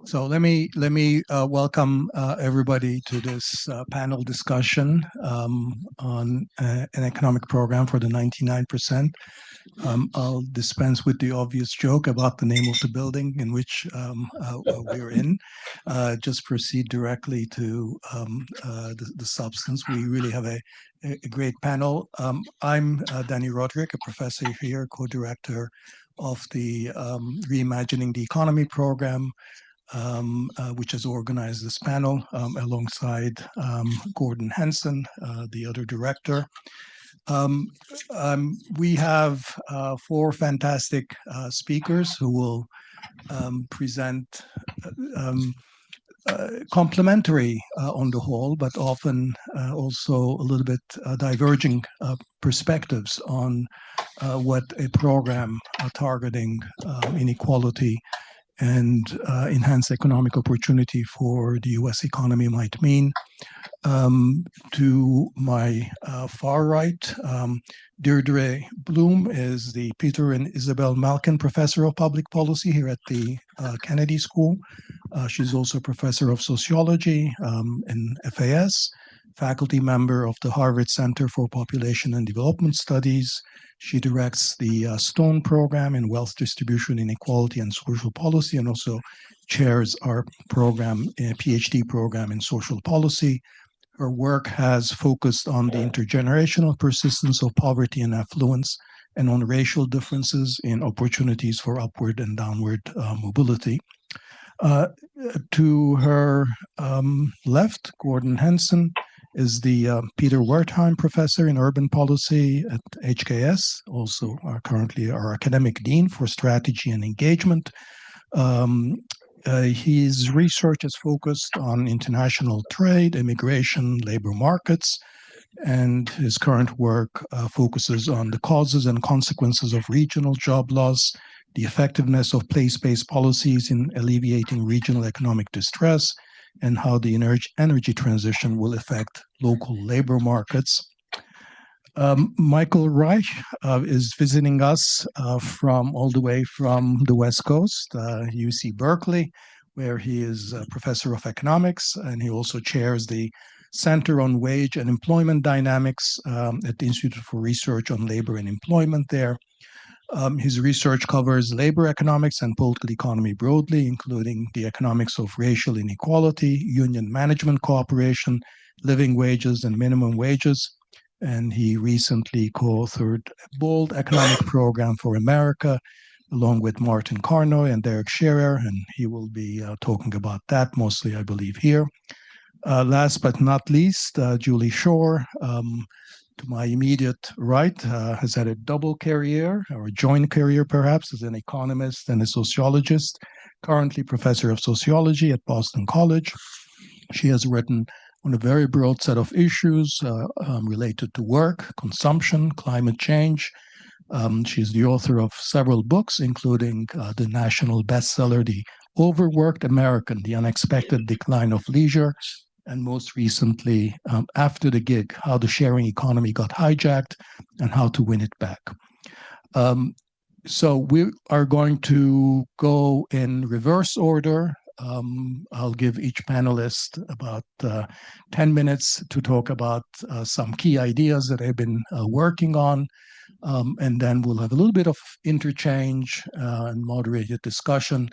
So let me welcome everybody to this panel discussion on an economic program for the 99%. I'll dispense with the obvious joke about the name of the building in which we're in. Just proceed directly to the substance. We really have a great panel. I'm Dani Rodrik, a professor here, co-director of the Reimagining the Economy program, which has organized this panel alongside Gordon Hanson, the other director. We have four fantastic speakers who will present complementary on the whole, but often also a little bit diverging perspectives on what a program targeting inequality and enhanced economic opportunity for the U.S. economy might mean. To my far right, Deirdre Bloom is the Peter and Isabel Malkin Professor of Public Policy here at the Kennedy School. She's also Professor of Sociology in FAS, faculty member of the Harvard Center for Population and Development Studies. She directs the Stone program in wealth distribution, inequality, and social policy, and also chairs our program, PhD program in social policy. Her work has focused on the intergenerational persistence of poverty and affluence and on racial differences in opportunities for upward and downward mobility. To her left, Gordon Hanson is the Peter Wertheim Professor in Urban Policy at HKS, also currently our Academic Dean for Strategy and Engagement. His research is focused on international trade, immigration, labor markets, and his current work focuses on the causes and consequences of regional job loss, the effectiveness of place-based policies in alleviating regional economic distress, and how the energy transition will affect local labor markets. Michael Reich is visiting us from all the way from the West Coast, UC Berkeley, where he is a professor of economics, and he also chairs the Center on Wage and Employment Dynamics at the Institute for Research on Labor and Employment there. His research covers labor economics and political economy broadly, including the economics of racial inequality, union management cooperation, living wages and minimum wages. And he recently co-authored a bold economic program for America, along with Martin Carnoy and Derek Scherer, and he will be talking about that mostly, I believe, here. Last but not least, Julie Schor, to my immediate right, has had a double career, or a joint career perhaps, as an economist and a sociologist, currently professor of sociology at Boston College. She has written on a very broad set of issues related to work, consumption, climate change. She's the author of several books, including the national bestseller, The Overworked American, The Unexpected Decline of Leisure, and most recently, After the Gig, How the Sharing Economy Got Hijacked and How to Win It Back. So we are going to go in reverse order. I'll give each panelist about 10 minutes to talk about some key ideas that they've been working on. And then we'll have a little bit of interchange and moderated discussion.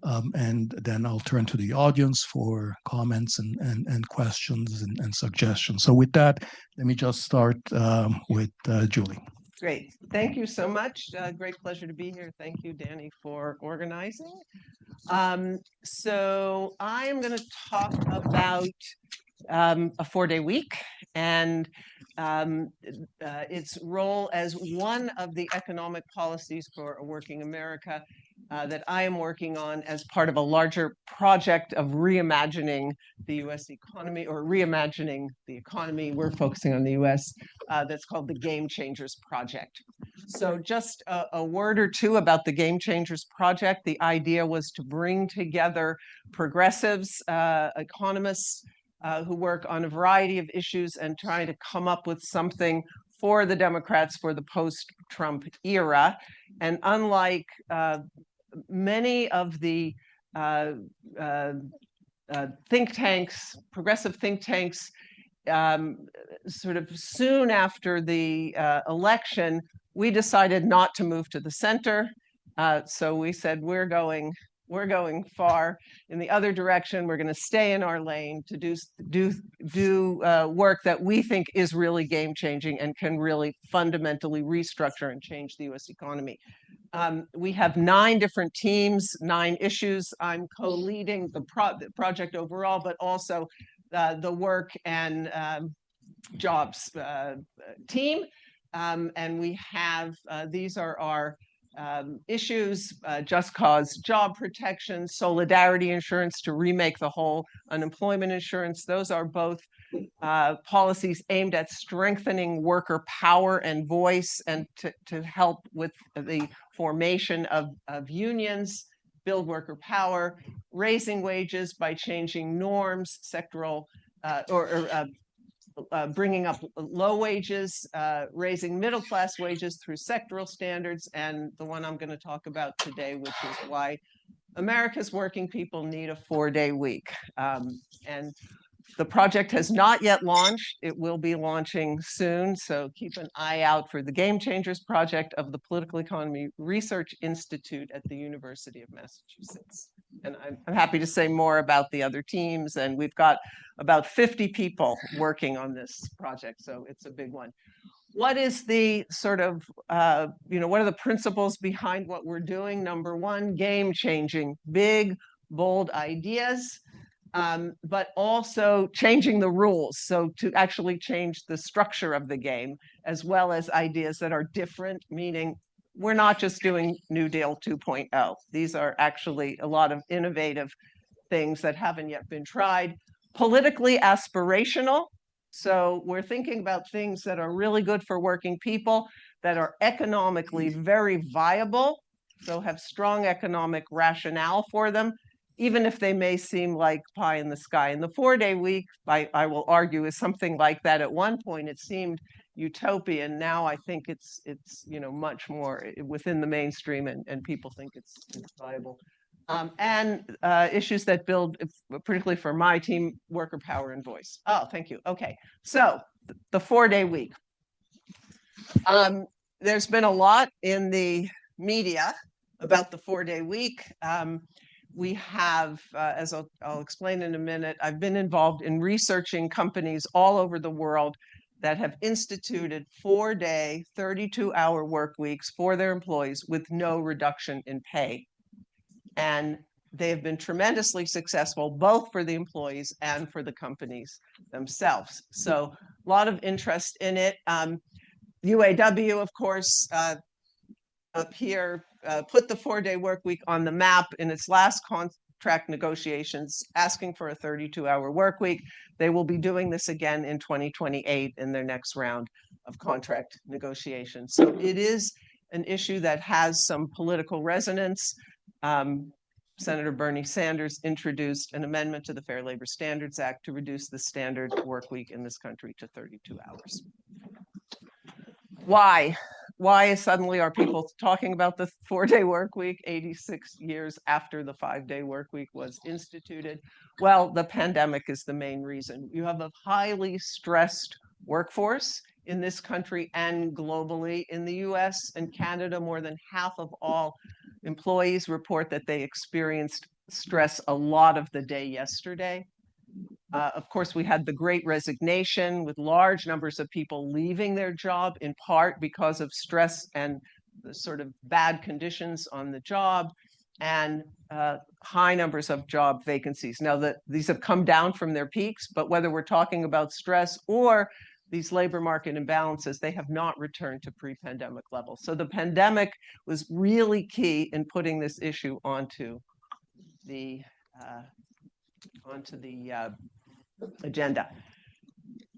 And then I'll turn to the audience for comments and questions and suggestions. So with that, let me just start with Julie. Great. Thank you so much. Great pleasure to be here. Thank you, Dani, for organizing. So I am going to talk about a 4-day week and its role as one of the economic policies for a working America that I am working on as part of a larger project of reimagining the U.S. economy, or reimagining the economy. We're focusing on the U.S. That's called the Game Changers Project. So just a word or two about the Game Changers Project. The idea was to bring together progressives, economists, who work on a variety of issues and trying to come up with something for the Democrats for the post-Trump era. And unlike many of the think tanks, progressive think tanks, sort of soon after the election, we decided not to move to the center. So we said, we're going far in the other direction. We're going to stay in our lane to do work that we think is really game changing and can really fundamentally restructure and change the U.S. economy. We have 9 different teams, 9 issues. I'm co-leading the project overall, but also the work and jobs team. And we have, these are our issues: just cause job protection, solidarity insurance to remake the whole unemployment insurance. Those are both policies aimed at strengthening worker power and voice, and to help with the formation of unions, build worker power, raising wages by changing norms, sectoral bringing up low wages, raising middle-class wages through sectoral standards, and the one I'm going to talk about today, which is why America's working people need a 4-day week. And the project has not yet launched. It will be launching soon, so keep an eye out for the Game Changers project of the Political Economy Research Institute at the University of Massachusetts. And I'm happy to say more about the other teams, and we've got about 50 people working on this project, so it's a big one. What is the sort of, what are the principles behind what we're doing? Number one, game changing, big, bold ideas, but also changing the rules. So to actually change the structure of the game, as well as ideas that are different, meaning we're not just doing New Deal 2.0. These are actually a lot of innovative things that haven't yet been tried. Politically aspirational. So we're thinking about things that are really good for working people, that are economically very viable, so have strong economic rationale for them, even if they may seem like pie in the sky. And the 4-day week, I will argue, is something like that. At one point, it seemed utopian. Now I think it's much more within the mainstream, and people think it's viable. And issues that build, particularly for my team, worker power and voice. Oh, thank you. Okay, so the 4-day week. There's been a lot in the media about the 4-day week. We have, as I'll explain in a minute, I've been involved in researching companies all over the world that have instituted 4-day, 32-hour work weeks for their employees with no reduction in pay. And they have been tremendously successful, both for the employees and for the companies themselves. So a lot of interest in it. UAW, of course, up here, put the 4-day work week on the map in its last contract negotiations, asking for a 32-hour work week. They will be doing this again in 2028 in their next round of contract negotiations. So it is an issue that has some political resonance. Senator Bernie Sanders introduced an amendment to the Fair Labor Standards Act to reduce the standard work week in this country to 32 hours. Why? Why suddenly are people talking about the 4-day work week 86 years after the 5-day work week was instituted? Well, the pandemic is the main reason. You have a highly stressed workforce in this country and globally. In the US and Canada, more than half of all employees report that they experienced stress a lot of the day yesterday. Of course, we had the Great Resignation with large numbers of people leaving their job, in part because of stress and the sort of bad conditions on the job, and high numbers of job vacancies. Now, these have come down from their peaks, but whether we're talking about stress or these labor market imbalances, they have not returned to pre-pandemic levels. So the pandemic was really key in putting this issue onto the agenda.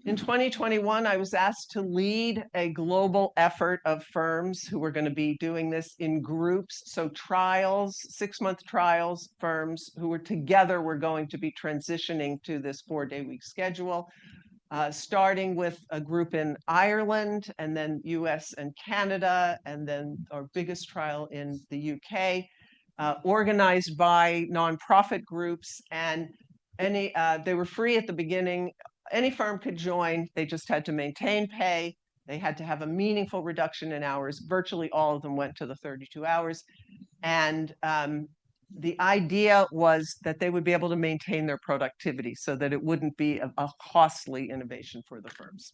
In 2021, I was asked to lead a global effort of firms who were going to be doing this in groups. So trials, 6-month trials, firms who were together were going to be transitioning to this 4-day week schedule. starting with a group in Ireland, and then US and Canada, and then our biggest trial in the UK, organized by nonprofit groups. And they were free at the beginning. Any firm could join. They just had to maintain pay. They had to have a meaningful reduction in hours. Virtually all of them went to the 32 hours. And the idea was that they would be able to maintain their productivity so that it wouldn't be a costly innovation for the firms.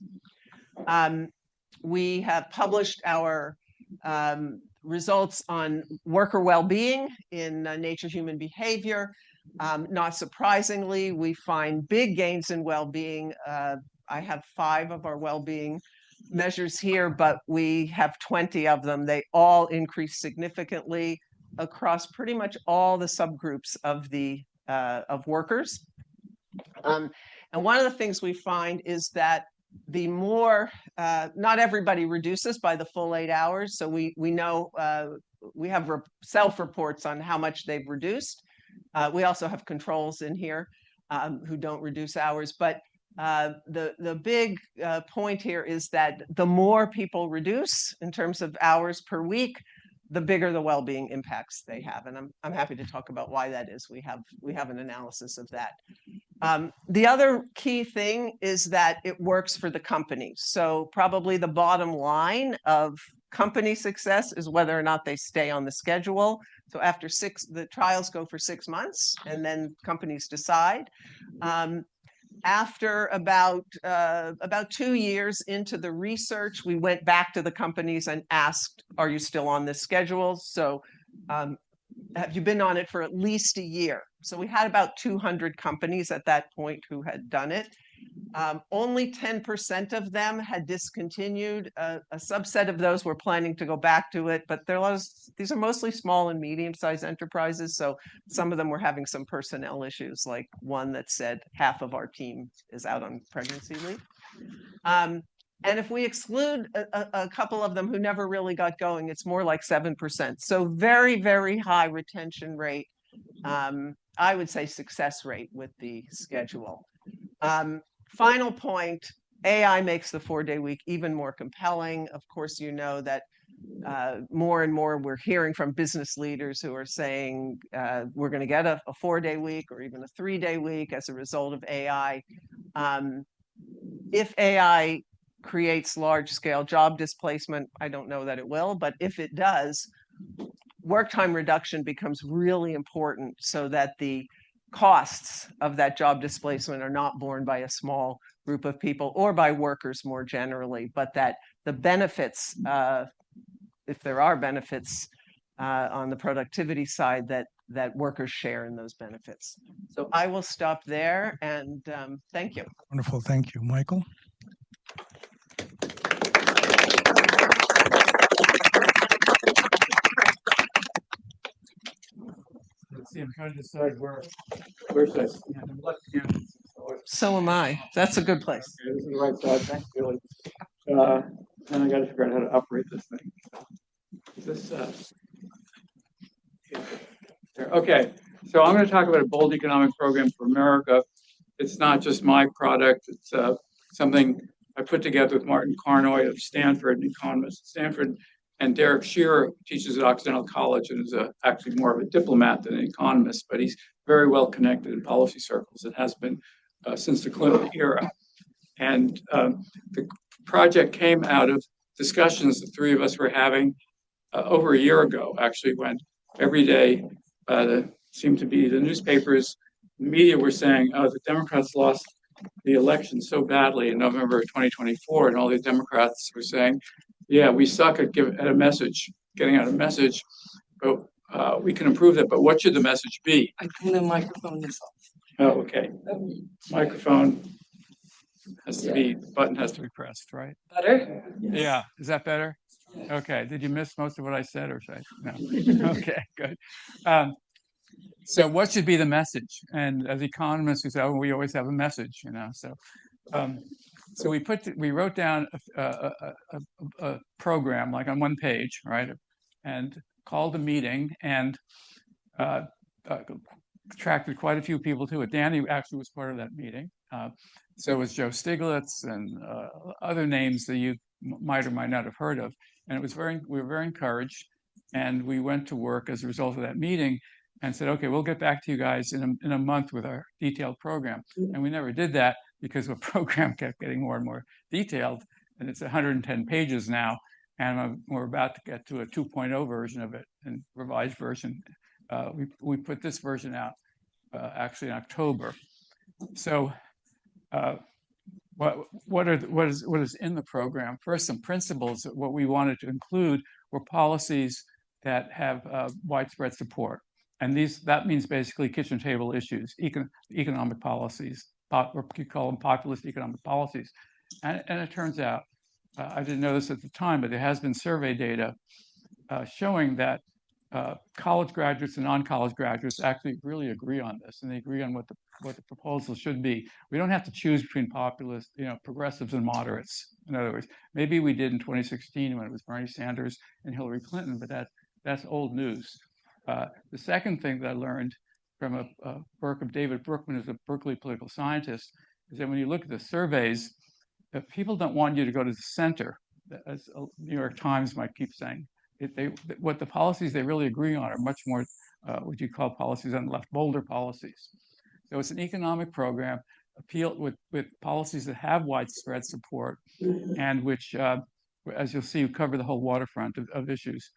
We have published our results on worker well-being in Nature Human Behavior. Not surprisingly, we find big gains in well-being. I have 5 of our well-being measures here, but we have 20 of them. They all increase significantly across pretty much all the subgroups of workers. And one of the things we find is that the more, not everybody reduces by the full 8 hours. So we know, we have self-reports on how much they've reduced. We also have controls in here who don't reduce hours. But the big point here is that the more people reduce in terms of hours per week, the bigger the well-being impacts they have. And I'm happy to talk about why that is. We have an analysis of that. The other key thing is that it works for the company. So probably the bottom line of company success is whether or not they stay on the schedule. So after the trials go for 6 months, and then companies decide. After about 2 years into the research, we went back to the companies and asked, are you still on this schedule? So have you been on it for at least a year? So we had about 200 companies at that point who had done it. Only 10% of them had discontinued. A subset of those were planning to go back to it, but these are mostly small and medium-sized enterprises. So some of them were having some personnel issues, like one that said half of our team is out on pregnancy leave. And if we exclude a couple of them who never really got going, it's more like 7%. So very, very high retention rate. I would say success rate with the schedule. Final point, AI makes the 4-day week even more compelling. Of course, you know that more and more we're hearing from business leaders who are saying we're going to get a 4-day week or even a 3-day week as a result of AI. If AI creates large-scale job displacement, I don't know that it will, but if it does, work time reduction becomes really important so that the costs of that job displacement are not borne by a small group of people or by workers more generally, but that the benefits, if there are benefits on the productivity side, that workers share in those benefits. So I will stop there, and thank you. Wonderful, thank you. Michael? Let's see, I'm trying to decide where's this? Yeah, I'm left hand. So am I. That's a good place. Okay, this is the right side. Thanks, Julie. Then I got to figure out how to operate this thing. Is this there? Okay, so I'm going to talk about a bold economic program for America. It's not just my product. It's something I put together with Martin Carnoy of Stanford, an economist at Stanford, and Derek Shearer teaches at Occidental College and is actually more of a diplomat than an economist, but he's very well connected in policy circles and has been since the Clinton era. And the project came out of discussions the three of us were having over a year ago, actually, when every day seemed to be the newspapers, the media were saying, oh, the Democrats lost the election so badly in November of 2024, and all the Democrats were saying, yeah, we suck at getting out a message, but we can improve that. But what should the message be? I turn the microphone this off. Oh, okay. Microphone has to be, the button has to be pressed, right? Better? Yes. Yeah. Is that better? Yes. Okay. Did you miss most of what I said or say? No. Okay, good. So what should be the message? And as economists, we say, oh, we always have a message, you know. So we wrote down a program like on one page, right, and called a meeting and attracted quite a few people to it. Dani actually was part of that meeting. So was Joe Stiglitz and other names that you might or might not have heard of. And we were very encouraged. And we went to work as a result of that meeting and said, okay, we'll get back to you guys in a month with our detailed program. And we never did that because the program kept getting more and more detailed. And it's 110 pages now. And we're about to get to a 2.0 version of it, and revised version. We put this version out actually in October. So what is in the program? First, some principles. What we wanted to include were policies that have widespread support. And that means basically kitchen table issues, economic policies, or you call them populist economic policies. And it turns out, I didn't know this at the time, but there has been survey data showing that college graduates and non-college graduates actually really agree on this, and they agree on what the proposal should be. We don't have to choose between populists, progressives and moderates. In other words, maybe we did in 2016 when it was Bernie Sanders and Hillary Clinton, but that's old news. The second thing that I learned from a work of David Brookman, who's a Berkeley political scientist, is that when you look at the surveys, people don't want you to go to the center, as New York Times might keep saying. What the policies they really agree on are much more what you call policies on the left, bolder policies. So it's an economic program appealed with policies that have widespread support and which, as you'll see, cover the whole waterfront of issues.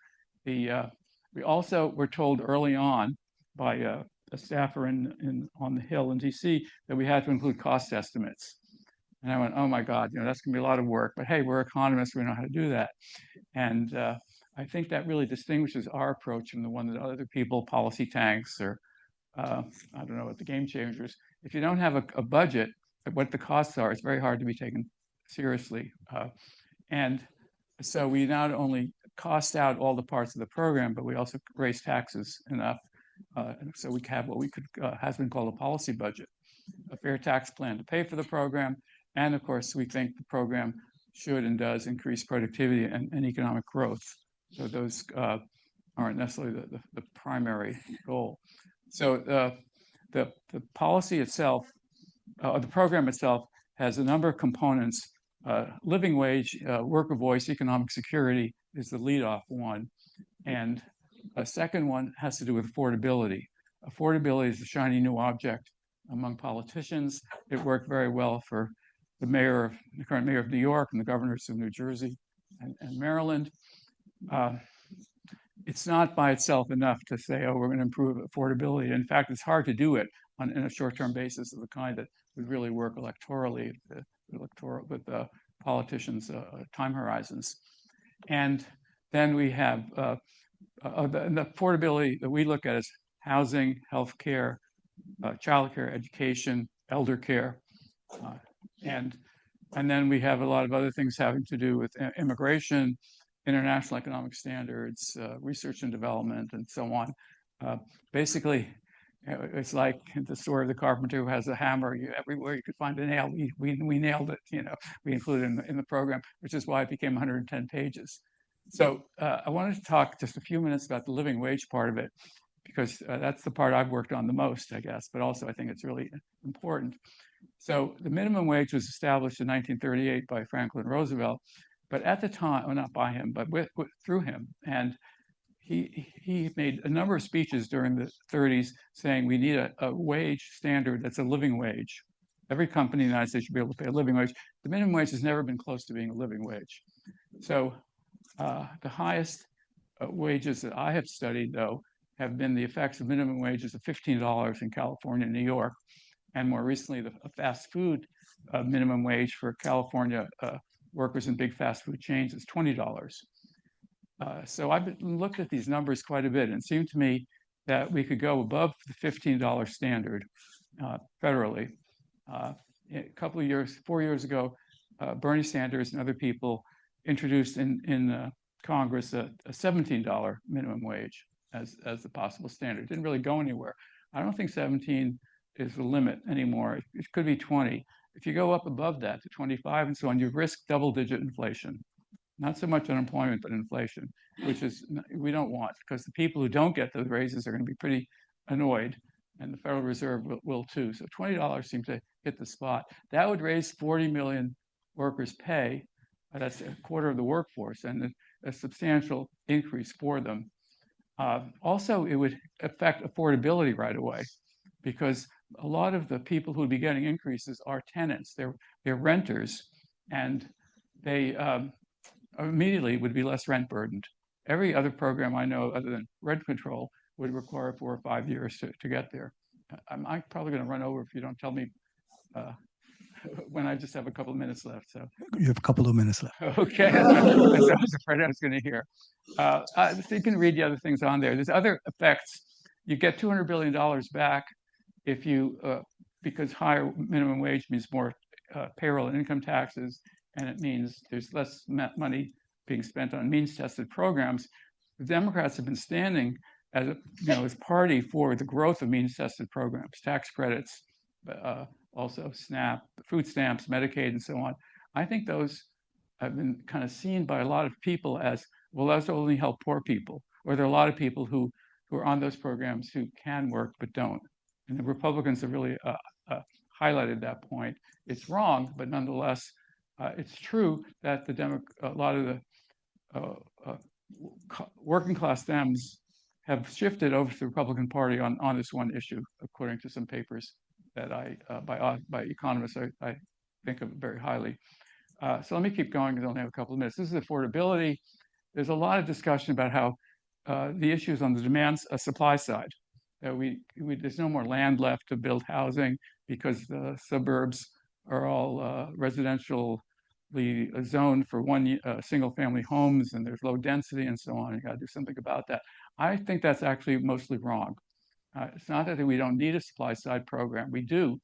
We also were told early on by a staffer on the Hill in DC that we had to include cost estimates. And I went, oh my God, that's going to be a lot of work. But hey, we're economists, we know how to do that. And I think that really distinguishes our approach from the one that other people, policy tanks, or I don't know what the game changers. If you don't have a budget, what the costs are, it's very hard to be taken seriously. And so we not only cost out all the parts of the program, but we also raise taxes enough. So we have what has been called a policy budget, a fair tax plan to pay for the program. And of course, we think the program should and does increase productivity and economic growth. So those aren't necessarily the primary goal. So the policy itself, the program itself, has a number of components. Living wage, worker voice, economic security is the lead-off one. And a second one has to do with affordability. Affordability is a shiny new object among politicians. It worked very well for the current mayor of New York and the governors of New Jersey and Maryland. It's not by itself enough to say, oh, we're going to improve affordability. In fact, it's hard to do it in a short-term basis of the kind that would really work electorally with politicians' time horizons. And then we have the affordability that we look at is housing, healthcare, childcare, education, elder care, and then we have a lot of other things having to do with immigration, international economic standards, research and development, and so on. Basically, it's like the story of the carpenter who has a hammer. Everywhere you could find a nail, we nailed it. We included in the program, which is why it became 110 pages. So I wanted to talk just a few minutes about the living wage part of it, because that's the part I've worked on the most, I guess, but also I think it's really important. So the minimum wage was established in 1938 by Franklin Roosevelt, but at the time, well, not by him, but through him. And he made a number of speeches during the 30s saying we need a wage standard that's a living wage. Every company in the United States should be able to pay a living wage. The minimum wage has never been close to being a living wage. So the highest wages that I have studied, though, have been the effects of minimum wages of $15 in California and New York, and more recently, a fast food minimum wage for California workers in big fast food chains is $20. So I've looked at these numbers quite a bit, and it seemed to me that we could go above the $15 standard federally. A couple of years, 4 years ago, Bernie Sanders and other people introduced in Congress a $17 minimum wage as the possible standard. It didn't really go anywhere. I don't think 17 is the limit anymore. It could be 20. If you go up above that to 25 and so on, you risk double-digit inflation. Not so much unemployment, but inflation, which is we don't want, because the people who don't get those raises are going to be pretty annoyed. and the Federal Reserve will too. So $20 seems to hit the spot. That would raise 40 million workers' pay. That's a quarter of the workforce, and a substantial increase for them. Also, it would affect affordability right away, because a lot of the people who would be getting increases are tenants. They're renters, and they immediately would be less rent burdened. Every other program I know other than rent control would require 4 or 5 years to get there. I'm probably going to run over if you don't tell me when I just have a couple of minutes left. So you have a couple of minutes left. Okay, I was afraid I was going to hear. So you can read the other things on there. There's other effects. You get $200 billion back if you, because higher minimum wage means more payroll and income taxes, and it means there's less money being spent on means-tested programs. The Democrats have been standing as as party for the growth of means-tested programs, tax credits, also SNAP, food stamps, Medicaid, and so on. I think those have been kind of seen by a lot of people as, well, those only help poor people, or there are a lot of people who are on those programs who can work but don't. And the Republicans have really highlighted that point. It's wrong, but nonetheless, it's true that a lot of the working class Dems have shifted over to the Republican Party on this one issue, according to some papers that by economists I think of very highly. So let me keep going because I only have a couple of minutes. This is affordability. There's a lot of discussion about how the issues on the supply side. There's no more land left to build housing because the suburbs are all residentially zoned for single-family homes, and there's low density and so on. You got to do something about that. I think that's actually mostly wrong. It's not that we don't need a supply side program. We do,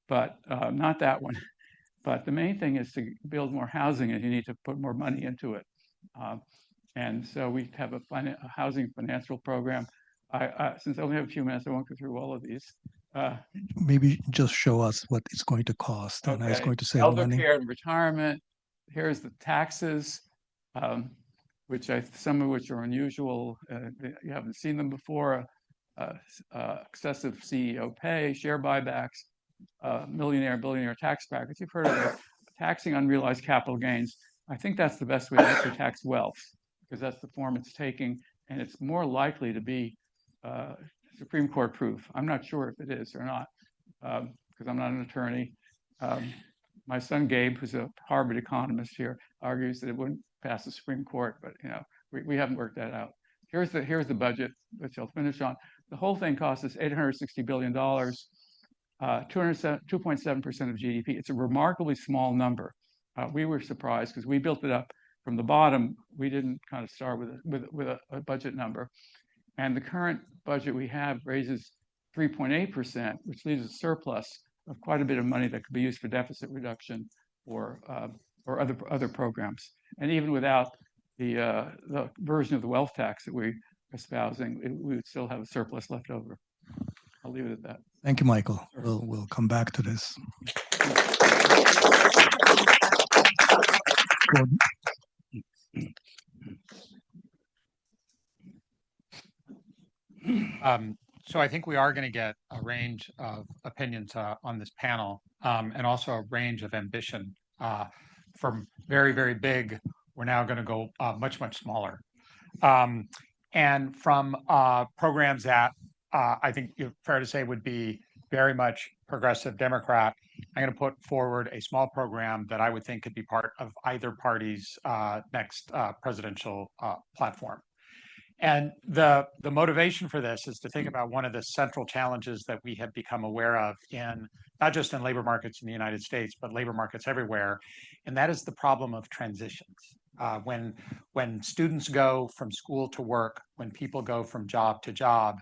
but not that one. But the main thing is to build more housing, and you need to put more money into it. And so we have a housing financial program. Since I only have a few minutes, I won't go through all of these. Maybe just show us what it's going to cost, and it's going to save elder money. Care and retirement. Here's the taxes, some of which are unusual. You haven't seen them before. Excessive CEO pay, share buybacks, billionaire tax brackets. You've heard of it. Taxing unrealized capital gains. I think that's the best way to actually tax wealth, because that's the form it's taking, and it's more likely to be Supreme Court proof. I'm not sure if it is or not, because I'm not an attorney. My son Gabe, who's a Harvard economist here, argues that it wouldn't pass the Supreme Court, but we haven't worked that out. Here's the budget, which I'll finish on. The whole thing costs us $860 billion, 2.7% of GDP. It's a remarkably small number. We were surprised because we built it up from the bottom. We didn't kind of start with a budget number. And the current budget we have raises 3.8%, which leaves a surplus of quite a bit of money that could be used for deficit reduction or other programs. And even without the version of the wealth tax that we're espousing, we would still have a surplus left over. I'll leave it at that. Thank you, Michael. We'll come back to this. So I think we are going to get a range of opinions on this panel, and also a range of ambition. From very, very big, we're now going to go much, much smaller. And from programs that I think fair to say would be very much progressive Democrat, I'm going to put forward a small program that I would think could be part of either party's next presidential platform. And the motivation for this is to think about one of the central challenges that we have become aware of in not just in labor markets in the United States, but labor markets everywhere, and that is the problem of transitions. When students go from school to work, when people go from job to job,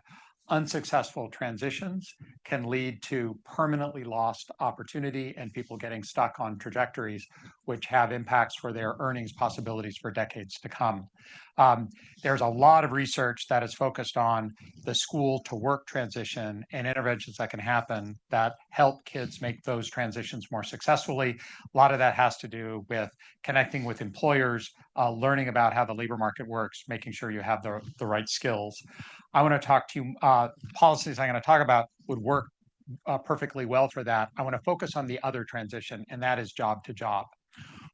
unsuccessful transitions can lead to permanently lost opportunity and people getting stuck on trajectories which have impacts for their earnings possibilities for decades to come. There's a lot of research that is focused on the school to work transition and interventions that can happen that help kids make those transitions more successfully. A lot of that has to do with connecting with employers, learning about how the labor market works, making sure you have the right skills. I want to talk to you, policies I'm going to talk about would work perfectly well for that, I want to focus on the other transition, and that is job to job.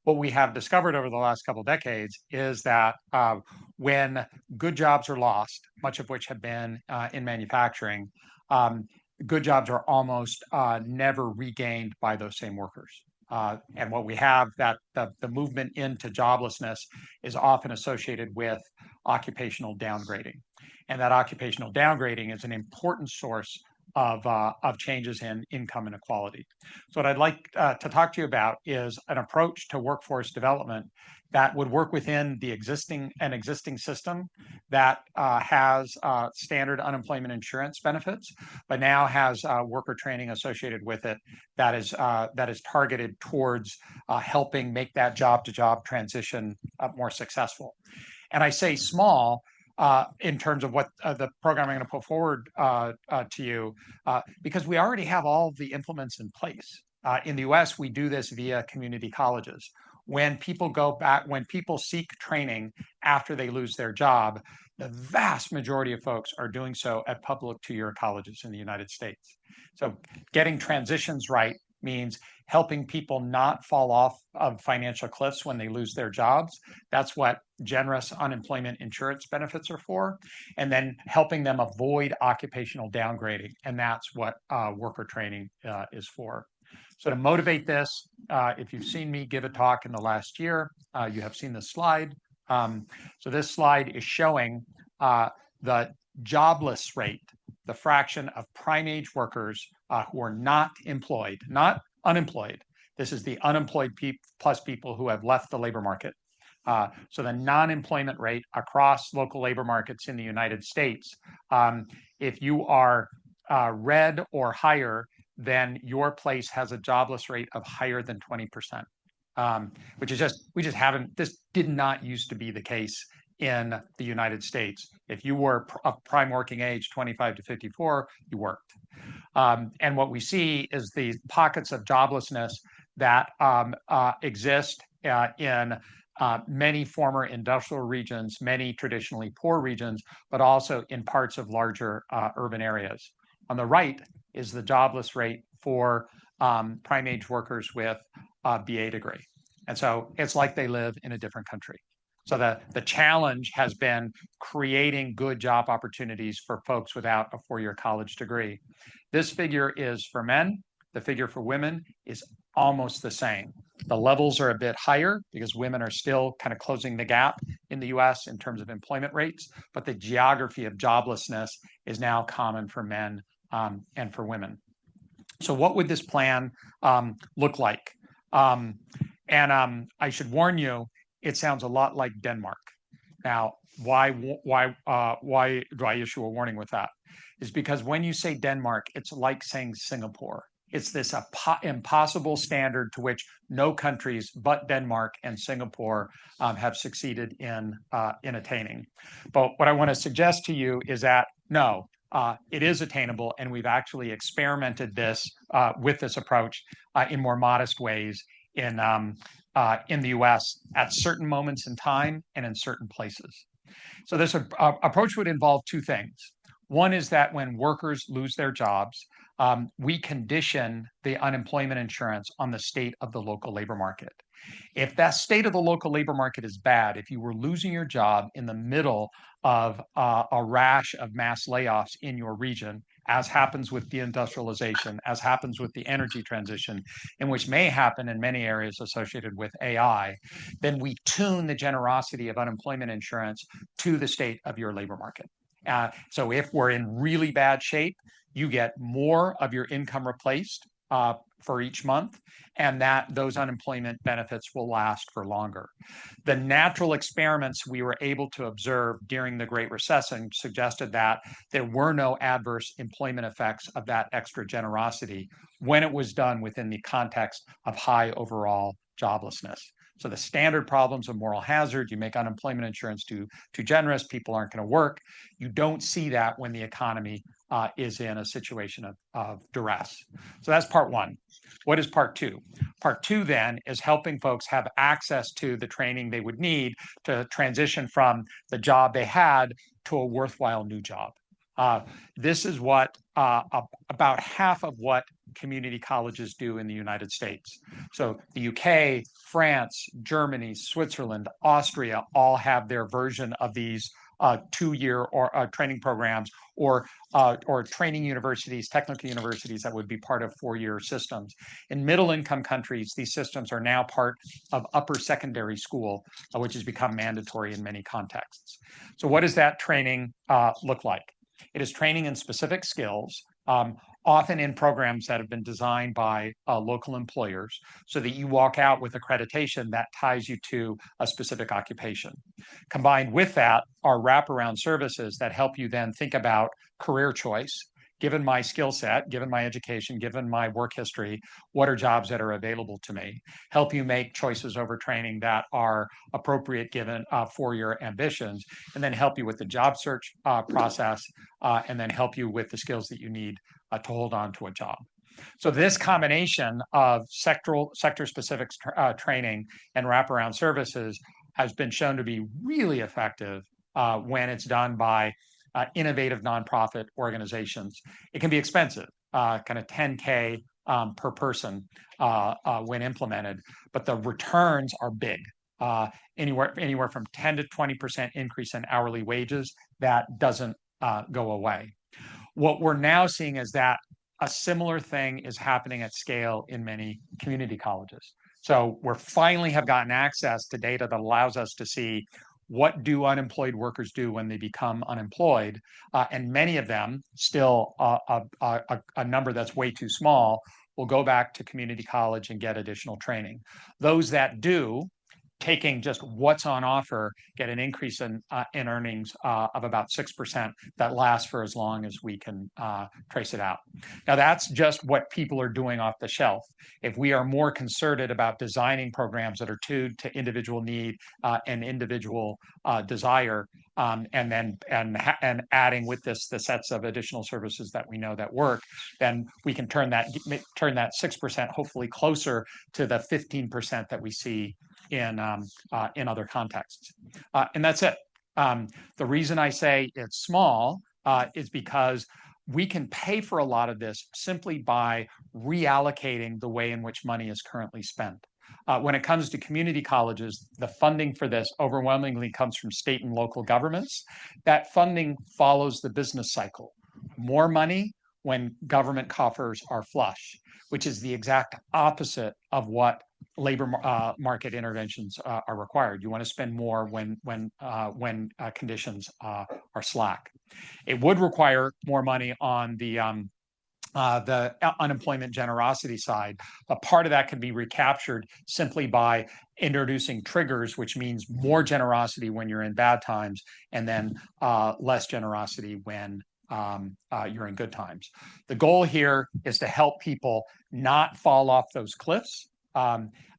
What we have discovered over the last couple of decades is that when good jobs are lost, much of which have been in manufacturing, good jobs are almost never regained by those same workers. And what we have, that the movement into joblessness is often associated with occupational downgrading. And that occupational downgrading is an important source of changes in income inequality. So what I'd like to talk to you about is an approach to workforce development that would work within the existing system that has standard unemployment insurance benefits, but now has worker training associated with it that is targeted towards helping make that job-to-job transition more successful. And I say small in terms of what the program I'm going to put forward to you, because we already have all of the implements in place. In the US, we do this via community colleges. When people seek training after they lose their job, the vast majority of folks are doing so at public two-year colleges in the United States. So getting transitions right means helping people not fall off of financial cliffs when they lose their jobs. That's what generous unemployment insurance benefits are for. And then helping them avoid occupational downgrading. And that's what worker training is for. So to motivate this, if you've seen me give a talk in the last year, you have seen this slide. So this slide is showing the jobless rate, the fraction of prime age workers who are not employed, not unemployed. This is the unemployed plus people who have left the labor market. So the non-employment rate across local labor markets in the United States, if you are red or higher, then your place has a jobless rate of higher than 20%, which is this did not used to be the case in the United States. If you were of prime working age, 25 to 54, you worked. And what we see is the pockets of joblessness that exist in many former industrial regions, many traditionally poor regions, but also in parts of larger urban areas. On the right is the jobless rate for prime age workers with a BA degree. And so it's like they live in a different country. So the challenge has been creating good job opportunities for folks without a four-year college degree. This figure is for men. The figure for women is almost the same. The levels are a bit higher because women are still kind of closing the gap in the US in terms of employment rates, but the geography of joblessness is now common for men and for women. So what would this plan look like? I should warn you, it sounds a lot like Denmark. Now, why do I issue a warning with that? Is because when you say Denmark, it's like saying Singapore. It's this impossible standard to which no countries but Denmark and Singapore have succeeded in attaining. But what I want to suggest to you is that no, it is attainable, and we've actually experimented this with this approach in more modest ways in the US at certain moments in time and in certain places. So this approach would involve two things. One is that when workers lose their jobs, we condition the unemployment insurance on the state of the local labor market. If that state of the local labor market is bad, if you were losing your job in the middle of a rash of mass layoffs in your region, as happens with deindustrialization, as happens with the energy transition, and which may happen in many areas associated with AI, then we tune the generosity of unemployment insurance to the state of your labor market. So if we're in really bad shape, you get more of your income replaced for each month, and those unemployment benefits will last for longer. The natural experiments we were able to observe during the Great Recession suggested that there were no adverse employment effects of that extra generosity when it was done within the context of high overall joblessness. So the standard problems of moral hazard, you make unemployment insurance too generous, people aren't going to work. You don't see that when the economy is in a situation of duress. So that's part one. What is part two? Part two then is helping folks have access to the training they would need to transition from the job they had to a worthwhile new job. This is what about half of what community colleges do in the United States. So the UK, France, Germany, Switzerland, Austria all have their version of these 2-year or training programs, or training universities, technical universities that would be part of 4-year systems. In middle-income countries, these systems are now part of upper secondary school, which has become mandatory in many contexts. So what does that training look like? It is training in specific skills, often in programs that have been designed by local employers, so that you walk out with accreditation that ties you to a specific occupation. Combined with that are wraparound services that help you then think about career choice. Given my skill set, given my education, given my work history, what are jobs that are available to me? Help you make choices over training that are appropriate given for your ambitions, and then help you with the job search process, and then help you with the skills that you need to hold on to a job. So this combination of sector-specific training and wraparound services has been shown to be really effective when it's done by innovative nonprofit organizations. It can be expensive, kind of $10K per person when implemented, but the returns are big. Anywhere from 10 to 20% increase in hourly wages that doesn't go away. What we're now seeing is that a similar thing is happening at scale in many community colleges. So we finally have gotten access to data that allows us to see what do unemployed workers do when they become unemployed, and many of them, still a number that's way too small, will go back to community college and get additional training. Those that do, taking just what's on offer, get an increase in earnings of about 6% that lasts for as long as we can trace it out. Now, that's just what people are doing off the shelf. If we are more concerted about designing programs that are tuned to individual need and individual desire, and adding with this the sets of additional services that we know that work, then we can turn that 6% hopefully closer to the 15% that we see in other contexts. And that's it. The reason I say it's small is because we can pay for a lot of this simply by reallocating the way in which money is currently spent. When it comes to community colleges, the funding for this overwhelmingly comes from state and local governments. That funding follows the business cycle. More money when government coffers are flush, which is the exact opposite of what labor market interventions are required. You want to spend more when conditions are slack. It would require more money on the unemployment generosity side. A part of that can be recaptured simply by introducing triggers, which means more generosity when you're in bad times, and then less generosity when you're in good times. The goal here is to help people not fall off those cliffs,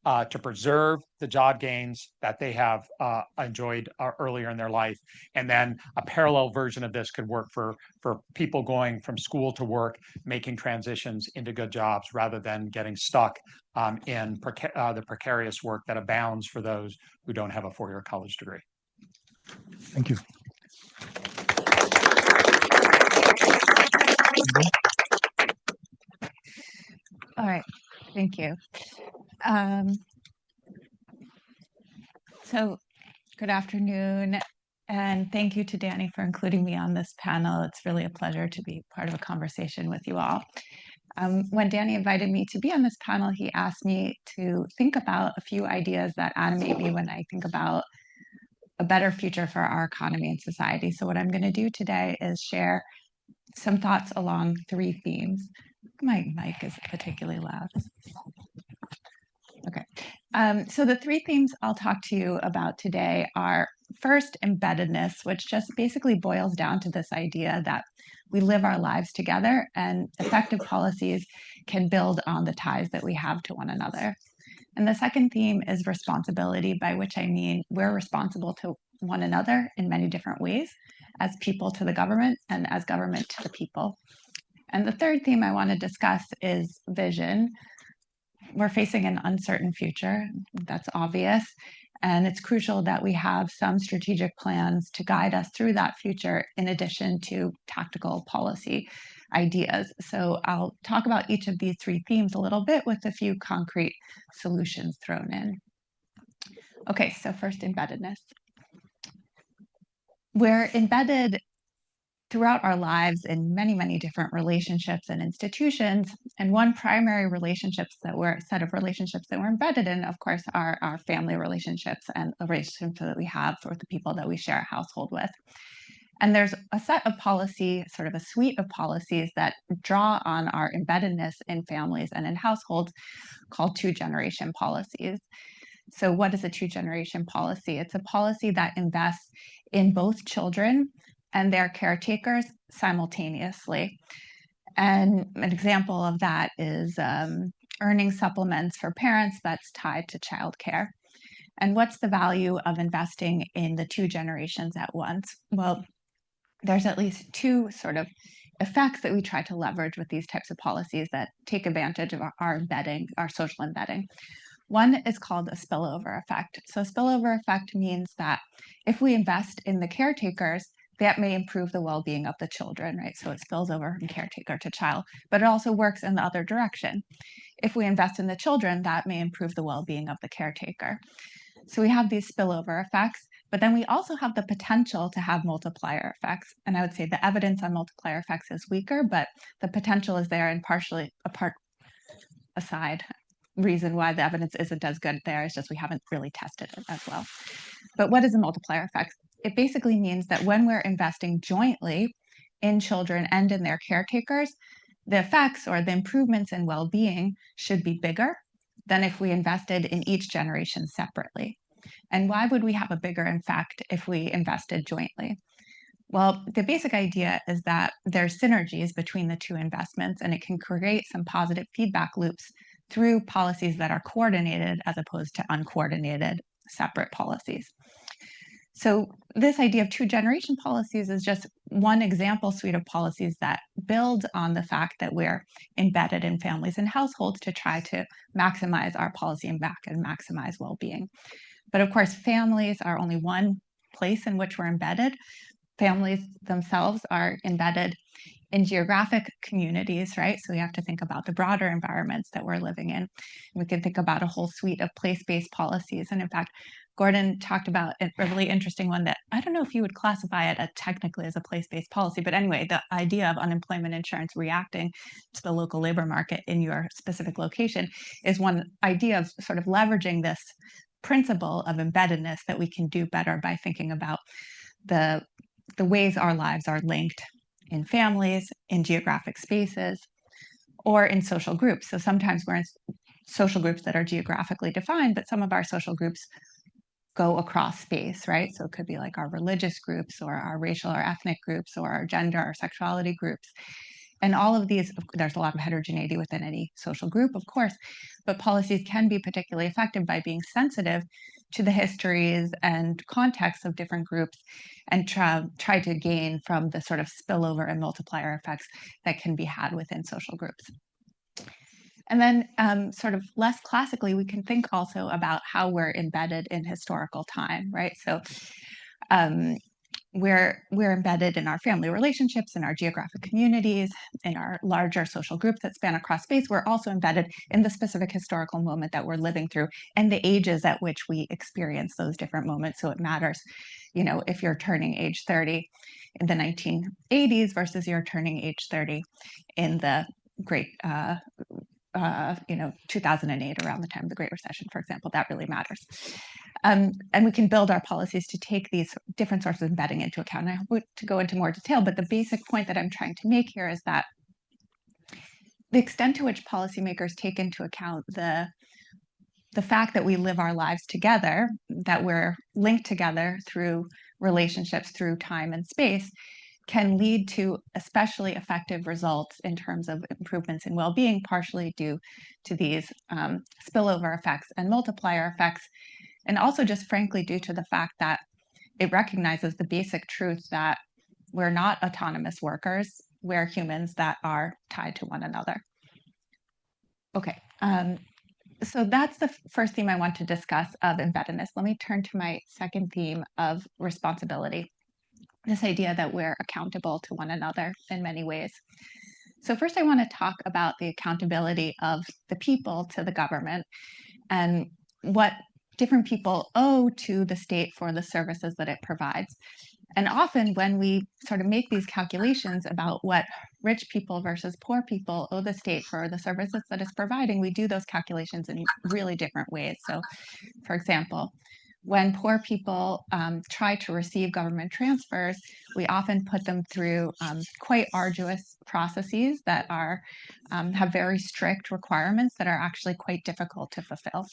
to preserve the job gains that they have enjoyed earlier in their life. And then a parallel version of this could work for people going from school to work, making transitions into good jobs rather than getting stuck in the precarious work that abounds for those who don't have a 4-year college degree. Thank you. All right, thank you. So good afternoon, and thank you to Dani for including me on this panel. It's really a pleasure to be part of a conversation with you all. When Dani invited me to be on this panel, he asked me to think about a few ideas that animate me when I think about a better future for our economy and society. So what I'm going to do today is share some thoughts along 3 themes. My mic is particularly loud. Okay, so the 3 themes I'll talk to you about today are, first, embeddedness, which just basically boils down to this idea that we live our lives together and effective policies can build on the ties that we have to one another. And the second theme is responsibility, by which I mean we're responsible to one another in many different ways, as people to the government and as government to the people. And the third theme I want to discuss is vision. We're facing an uncertain future, that's obvious, And it's crucial that we have some strategic plans to guide us through that future, in addition to tactical policy ideas. So I'll talk about each of these three themes a little bit with a few concrete solutions thrown in. Okay, so first, embeddedness. We're embedded throughout our lives in many, many different relationships and institutions. And one primary set of relationships that we're embedded in, of course, are our family relationships and the relationships that we have with the people that we share a household with. And there's a set of policy, sort of a suite of policies that draw on our embeddedness in families and in households called two-generation policies. So what is a two-generation policy? It's a policy that invests in both children and their caretakers simultaneously. And an example of that is earning supplements for parents that's tied to childcare. And what's the value of investing in the two generations at once? Well, there's at least two sort of effects that we try to leverage with these types of policies that take advantage of our embedding, our social embedding. One is called a spillover effect. So spillover effect means that if we invest in the caretakers, that may improve the well-being of the children, right? So it spills over from caretaker to child, but it also works in the other direction. If we invest in the children, that may improve the well-being of the caretaker. So we have these spillover effects, but then we also have the potential to have multiplier effects. And I would say the evidence on multiplier effects is weaker, but the potential is there, and partially aside reason why the evidence isn't as good there is just we haven't really tested it as well. But what is a multiplier effect? It basically means that when we're investing jointly in children and in their caretakers, the effects or the improvements in well-being should be bigger than if we invested in each generation separately. And why would we have a bigger effect if we invested jointly? Well, the basic idea is that there's synergies between the two investments, and it can create some positive feedback loops through policies that are coordinated as opposed to uncoordinated separate policies. So this idea of two-generation policies is just one example suite of policies that build on the fact that we're embedded in families and households to try to maximize our policy impact and maximize well-being. But of course, families are only one place in which we're embedded. Families themselves are embedded in geographic communities, right? So we have to think about the broader environments that we're living in. We can think about a whole suite of place-based policies. And in fact, Gordon talked about a really interesting one that I don't know if you would classify it technically as a place-based policy, but anyway, the idea of unemployment insurance reacting to the local labor market in your specific location is one idea of sort of leveraging this principle of embeddedness that we can do better by thinking about the ways our lives are linked in families, in geographic spaces, or in social groups. So sometimes we're in social groups that are geographically defined, but some of our social groups go across space, right? So it could be like our religious groups or our racial or ethnic groups or our gender or sexuality groups. And all of these, there's a lot of heterogeneity within any social group, of course, but policies can be particularly effective by being sensitive to the histories and contexts of different groups and try to gain from the sort of spillover and multiplier effects that can be had within social groups. And then sort of less classically, we can think also about how we're embedded in historical time, right? So we're embedded in our family relationships, in our geographic communities, in our larger social groups that span across space. We're also embedded in the specific historical moment that we're living through and the ages at which we experience those different moments. So it matters, you know, if you're turning age 30 in the 1980s versus you're turning age 30 in the great 2008, around the time of the Great Recession, for example. That really matters. And we can build our policies to take these different sources of embedding into account. And I hope to go into more detail, but the basic point that I'm trying to make here is that the extent to which policymakers take into account the fact that we live our lives together, that we're linked together through relationships, through time and space, can lead to especially effective results in terms of improvements in well-being, partially due to these spillover effects and multiplier effects, and also just frankly due to the fact that it recognizes the basic truth that we're not autonomous workers, we're humans that are tied to one another. Okay, So that's the first theme I want to discuss of embeddedness. Let me turn to my second theme of responsibility, this idea that we're accountable to one another in many ways. So first I want to talk about the accountability of the people to the government and what different people owe to the state for the services that it provides. And often when we sort of make these calculations about what rich people versus poor people owe the state for the services that it's providing, we do those calculations in really different ways. So for example, when poor people try to receive government transfers, we often put them through quite arduous processes that are have very strict requirements that are actually quite difficult to fulfill.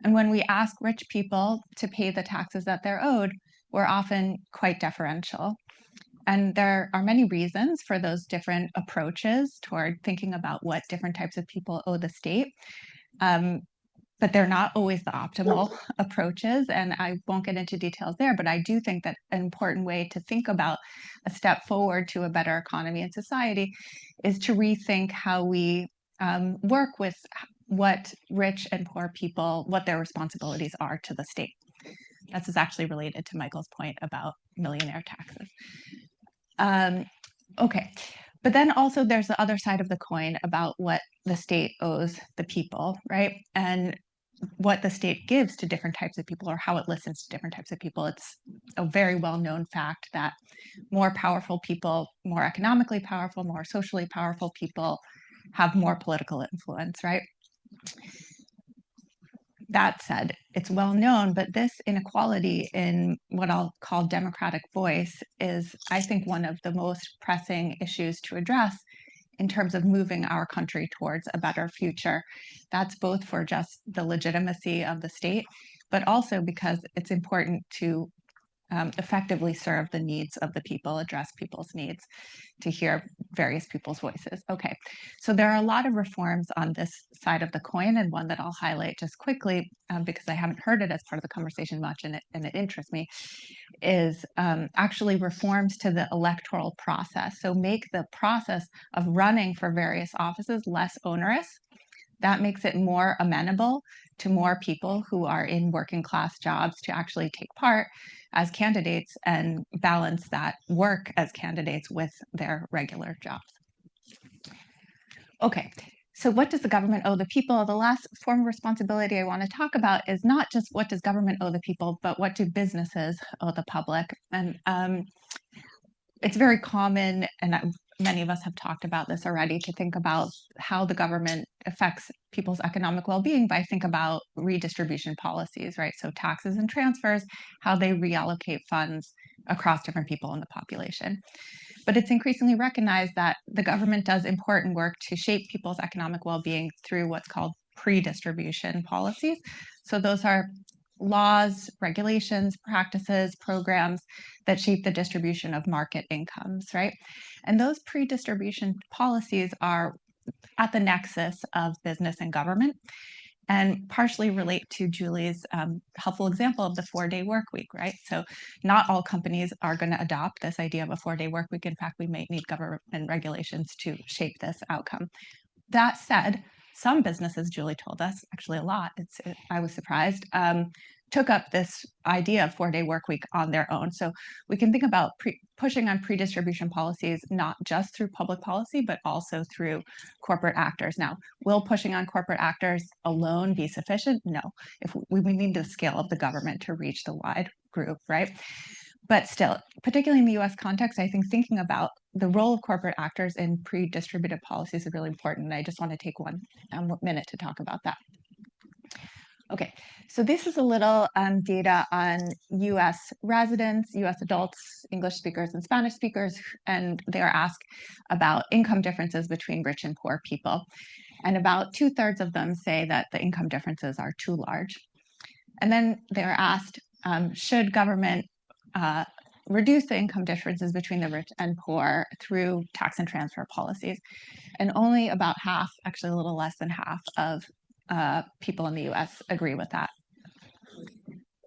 And when we ask rich people to pay the taxes that they're owed, we're often quite deferential. And there are many reasons for those different approaches toward thinking about what different types of people owe the state. But they're not always the optimal approaches, and I won't get into details there, but I do think that an important way to think about a step forward to a better economy and society is to rethink how we work with what rich and poor people, what their responsibilities are to the state. This is actually related to Michael's point about millionaire taxes. Okay, but then also there's the other side of the coin about what the state owes the people, right? And what the state gives to different types of people or how it listens to different types of people. It's a very well-known fact that more powerful people, more economically powerful, more socially powerful people have more political influence, right? That said, it's well known, but this inequality in what I'll call democratic voice is, I think, one of the most pressing issues to address in terms of moving our country towards a better future. That's both for just the legitimacy of the state, but also because it's important to effectively serve the needs of the people, address people's needs, to hear various people's voices. Okay, so there are a lot of reforms on this side of the coin, and one that I'll highlight just quickly because I haven't heard it as part of the conversation much, and it interests me, is actually reforms to the electoral process. So make the process of running for various offices less onerous. That makes it more amenable to more people who are in working class jobs to actually take part as candidates and balance that work as candidates with their regular jobs. Okay, so what does the government owe the people? The last form of responsibility I want to talk about is not just what does government owe the people, but what do businesses owe the public? And it's very common, and many of us have talked about this already, to think about how the government affects people's economic well-being by think about redistribution policies, right? So taxes and transfers, how they reallocate funds across different people in the population. But it's increasingly recognized that the government does important work to shape people's economic well-being through what's called pre-distribution policies. So those are laws, regulations, practices, programs that shape the distribution of market incomes, right? And those pre-distribution policies are at the nexus of business and government and partially relate to Julie's helpful example of the 4-day work week, right? So not all companies are going to adopt this idea of a 4-day work week. In fact, we might need government regulations to shape this outcome. That said, some businesses, Julie told us, actually a lot, I was surprised, took up this idea of 4-day work week on their own. So we can think about pushing on pre-distribution policies, not just through public policy, but also through corporate actors. Now, will pushing on corporate actors alone be sufficient? No. If we need the scale of the government to reach the wide group, right? But still, particularly in the US context, I think thinking about the role of corporate actors in pre-distributive policies is really important. And I just want to take one minute to talk about that. Okay, so this is a little data on US residents, US adults, English speakers and Spanish speakers, and they are asked about income differences between rich and poor people. And about 2/3 of them say that the income differences are too large. And then they're asked, should government reduce the income differences between the rich and poor through tax and transfer policies? And only about half, actually a little less than half of people in the US agree with that.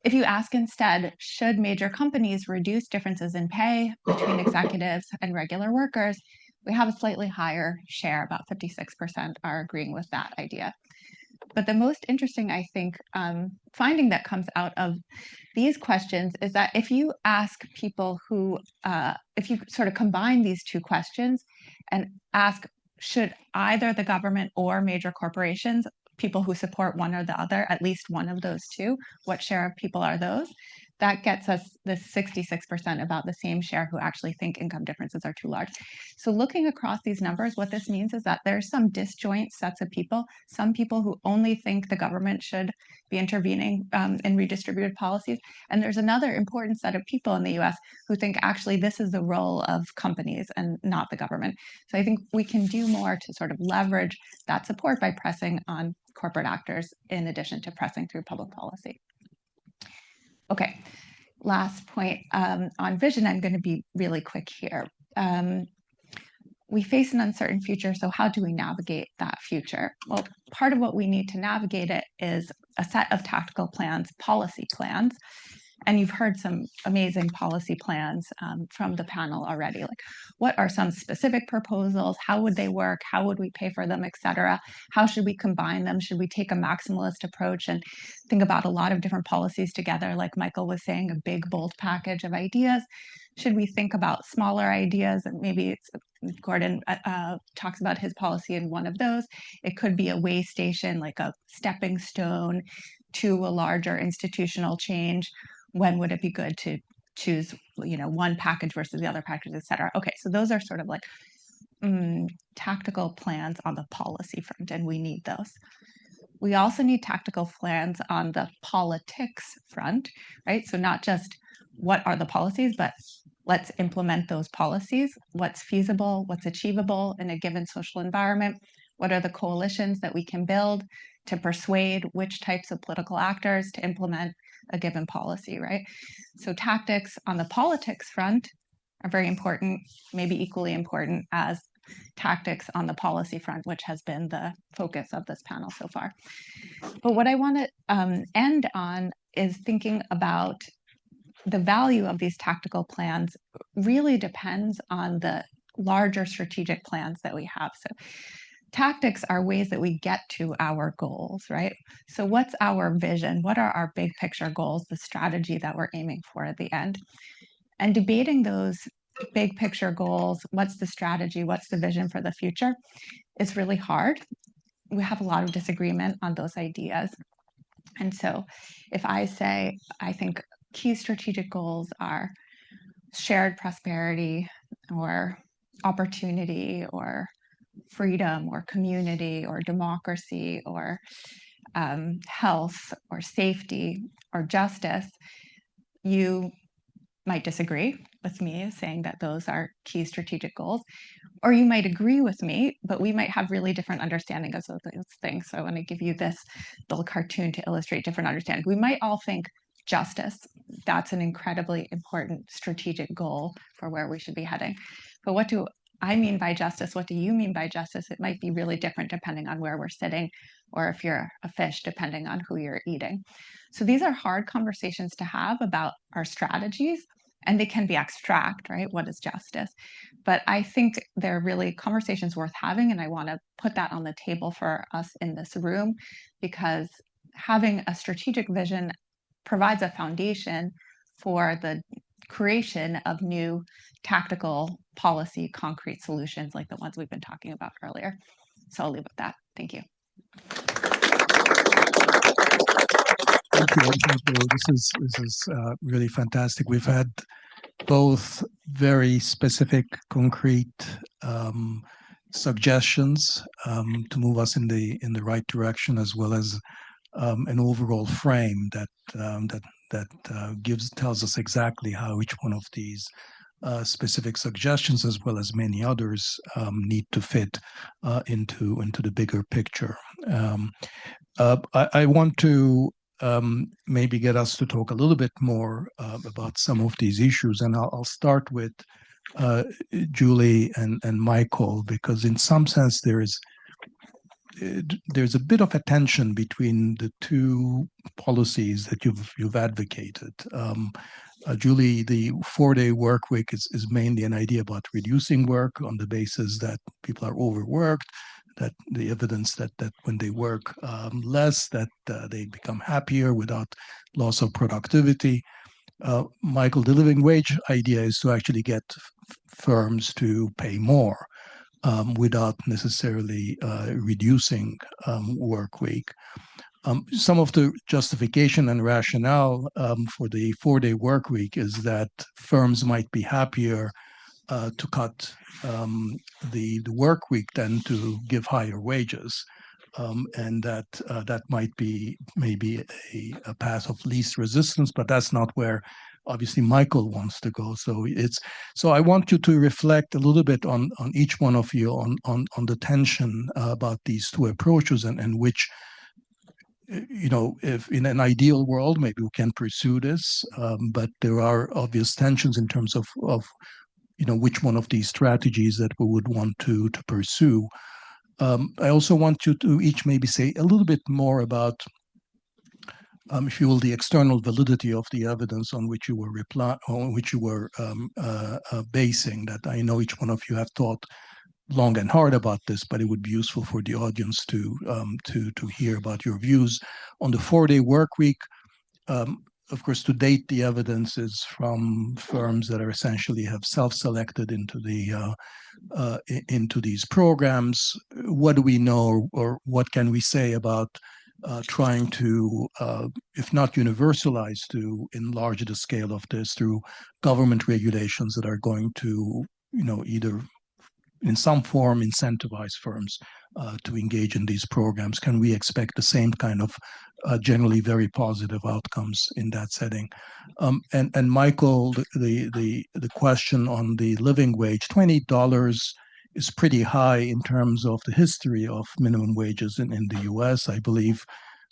If you ask instead, should major companies reduce differences in pay between executives and regular workers, we have a slightly higher share, about 56% are agreeing with that idea. But the most interesting, I think, finding that comes out of these questions is that if you ask people who, if you sort of combine these two questions and ask, should either the government or major corporations, people who support one or the other, at least one of those two, what share of people are those? That gets us this 66%, about the same share who actually think income differences are too large. So looking across these numbers, what this means is that there's some disjoint sets of people, some people who only think the government should be intervening in redistributive policies. And there's another important set of people in the US who think actually this is the role of companies and not the government. So I think we can do more to sort of leverage that support by pressing on corporate actors in addition to pressing through public policy. Okay, last point on vision. I'm going to be really quick here. We face an uncertain future, so how do we navigate that future? Well, part of what we need to navigate it is a set of tactical plans, policy plans. And you've heard some amazing policy plans from the panel already. Like, what are some specific proposals? How would they work? How would we pay for them, et cetera? How should we combine them? Should we take a maximalist approach and think about a lot of different policies together? Like Michael was saying, a big, bold package of ideas. Should we think about smaller ideas? And maybe it's Gordon talks about his policy in one of those. It could be a way station, like a stepping stone to a larger institutional change. When would it be good to choose, one package versus the other package, et cetera? Okay, so those are sort of like tactical plans on the policy front, and we need those. We also need tactical plans on the politics front, right? So not just what are the policies, but let's implement those policies. What's feasible, what's achievable in a given social environment? What are the coalitions that we can build to persuade which types of political actors to implement a given policy, right? So tactics on the politics front are very important, maybe equally important as tactics on the policy front, which has been the focus of this panel so far. But what I want to end on is thinking about the value of these tactical plans really depends on the larger strategic plans that we have. So tactics are ways that we get to our goals, right? So what's our vision? What are our big picture goals, the strategy that we're aiming for at the end? And debating those big picture goals, what's the strategy, what's the vision for the future, is really hard. We have a lot of disagreement on those ideas. And so if I say, I think key strategic goals are shared prosperity or opportunity or freedom or community or democracy or health or safety or justice, you might disagree with me saying that those are key strategic goals, or you might agree with me, but we might have really different understanding of those things. So I want to give you this little cartoon to illustrate different understanding. We might all think justice, that's an incredibly important strategic goal for where we should be heading. But what do I mean by justice? What do you mean by justice? It might be really different depending on where we're sitting, or if you're a fish, depending on who you're eating. So these are hard conversations to have about our strategies, and they can be abstract, right? What is justice? But I think they're really conversations worth having, and I want to put that on the table for us in this room, because having a strategic vision provides a foundation for the creation of new tactical policy, concrete solutions like the ones we've been talking about earlier. So I'll leave with that. Thank you. Thank you. This is really fantastic. We've had both very specific, concrete suggestions to move us in the right direction, as well as an overall frame that tells us exactly how each one of these specific suggestions, as well as many others, need to fit into the bigger picture. I want to maybe get us to talk a little bit more about some of these issues, and I'll start with Julie and Michael, because in some sense there's a bit of a tension between the two policies that you've advocated. Julie, the 4-day work week is mainly an idea about reducing work on the basis that people are overworked, that the evidence that when they work less, that they become happier without loss of productivity. Michael, the living wage idea is to actually get firms to pay more without necessarily reducing work week. Some of the justification and rationale for the 4-day work week is that firms might be happier to cut the work week than to give higher wages. And that might be maybe a path of least resistance, but that's not where obviously Michael wants to go. So I want you to reflect a little bit on each one of you on the tension about these two approaches and which, if in an ideal world maybe we can pursue this, but there are obvious tensions in terms of which one of these strategies that we would want to pursue. I also want you to each maybe say a little bit more about, if you will, the external validity of the evidence on which you were basing that. I know each one of you have thought long and hard about this, but it would be useful for the audience to hear about your views on the 4-day work week. Of course, to date, the evidence is from firms that are essentially have self-selected into these programs. What do we know, or what can we say about trying to, if not universalize, to enlarge the scale of this through government regulations that are going to, either in some form incentivize firms to engage in these programs? Can we expect the same kind of generally very positive outcomes in that setting? And Michael, the question on the living wage, $20 is pretty high in terms of the history of minimum wages in the US. I believe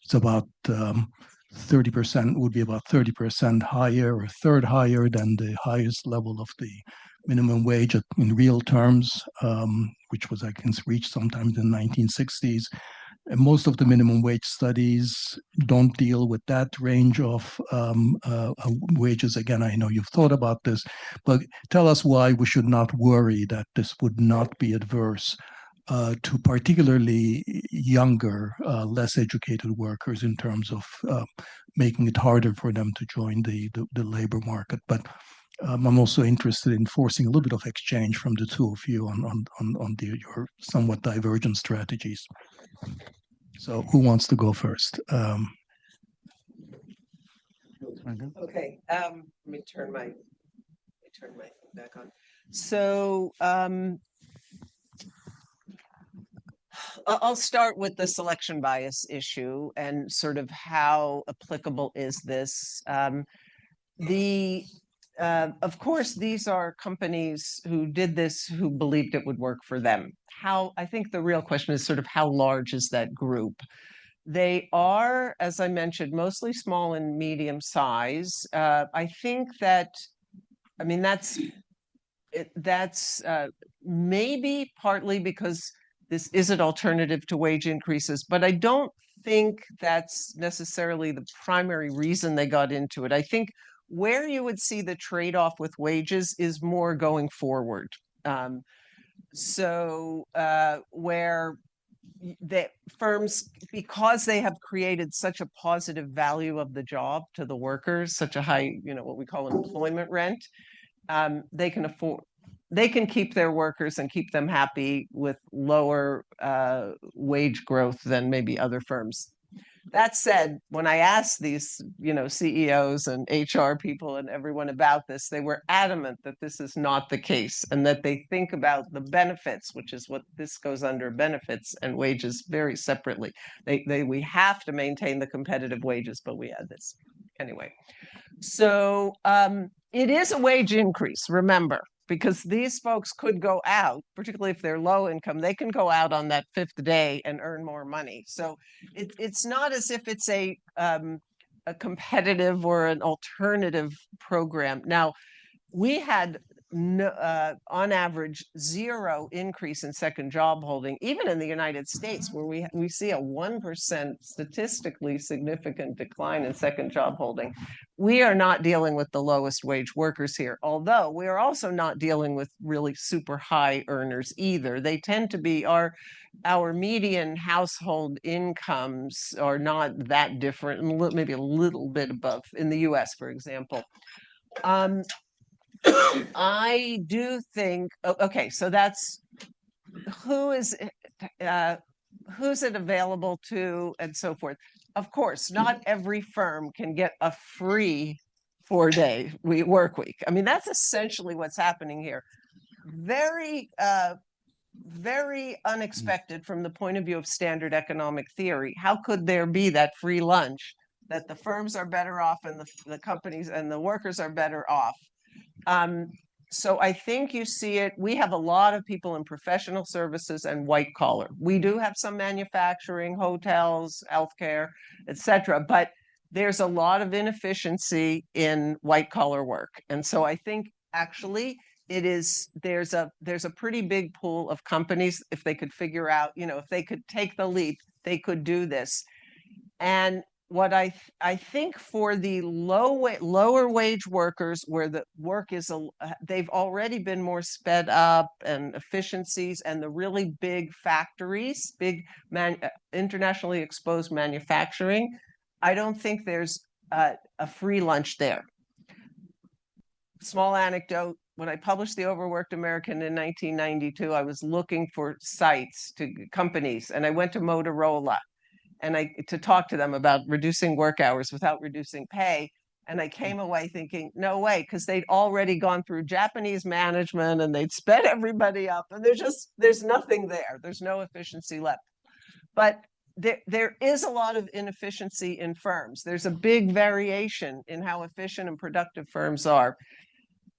it's about 30%, would be about 30% higher, or a third higher than the highest level of the minimum wage in real terms, which was, I think, reached sometime in the 1960s. And most of the minimum wage studies don't deal with that range of wages. Again, I know you've thought about this, but tell us why we should not worry that this would not be adverse to particularly younger, less educated workers in terms of making it harder for them to join the labor market. But I'm also interested in forcing a little bit of exchange from the two of you on your somewhat divergent strategies. So who wants to go first? Okay, let me turn my thing back on. So I'll start with the selection bias issue and sort of how applicable is this. Of course, these are companies who did this, who believed it would work for them. I think the real question is sort of how large is that group? They are, as I mentioned, mostly small and medium size. I think that's maybe partly because this is an alternative to wage increases, but I don't think that's necessarily the primary reason they got into it. I think where you would see the trade-off with wages is more going forward. Where the firms, because they have created such a positive value of the job to the workers, such a high, what we call employment rent, they can keep their workers and keep them happy with lower wage growth than maybe other firms. That said, when I asked these, CEOs and HR people and everyone about this, they were adamant that this is not the case and that they think about the benefits, which is what this goes under, benefits and wages, very separately. We have to maintain the competitive wages, but we add this. Anyway, so it is a wage increase, remember, because these folks could go out, particularly if they're low income, they can go out on that 5th day and earn more money. So it's not as if it's a competitive or an alternative program. Now, we had on average, 0 increase in second job holding, even in the United States, where we see a 1% statistically significant decline in second job holding. We are not dealing with the lowest wage workers here, although we are also not dealing with really super high earners either. They tend to be our median household incomes are not that different, maybe a little bit above in the US, for example. I do think, okay, so that's who's it available to and so forth. Of course, not every firm can get a free 4-day work week. I mean, that's essentially what's happening here. Very, very unexpected from the point of view of standard economic theory. How could there be that free lunch, that the firms are better off and the companies and the workers are better off? So I think you see it. We have a lot of people in professional services and white collar. We do have some manufacturing, hotels, healthcare, etc. But there's a lot of inefficiency in white collar work. And so I think actually there's a pretty big pool of companies, if they could figure out, if they could take the leap, they could do this. And what I think for the lower wage workers, where the work is they've already been more sped up and efficiencies, and the really big factories, internationally exposed manufacturing, I don't think there's a free lunch there. Small anecdote: when I published The Overworked American in 1992, I was looking for sites to companies, and I went to Motorola to talk to them about reducing work hours without reducing pay. And I came away thinking, no way, because they'd already gone through Japanese management and they'd sped everybody up, and there's nothing there. There's no efficiency left. But there is a lot of inefficiency in firms. There's a big variation in how efficient and productive firms are.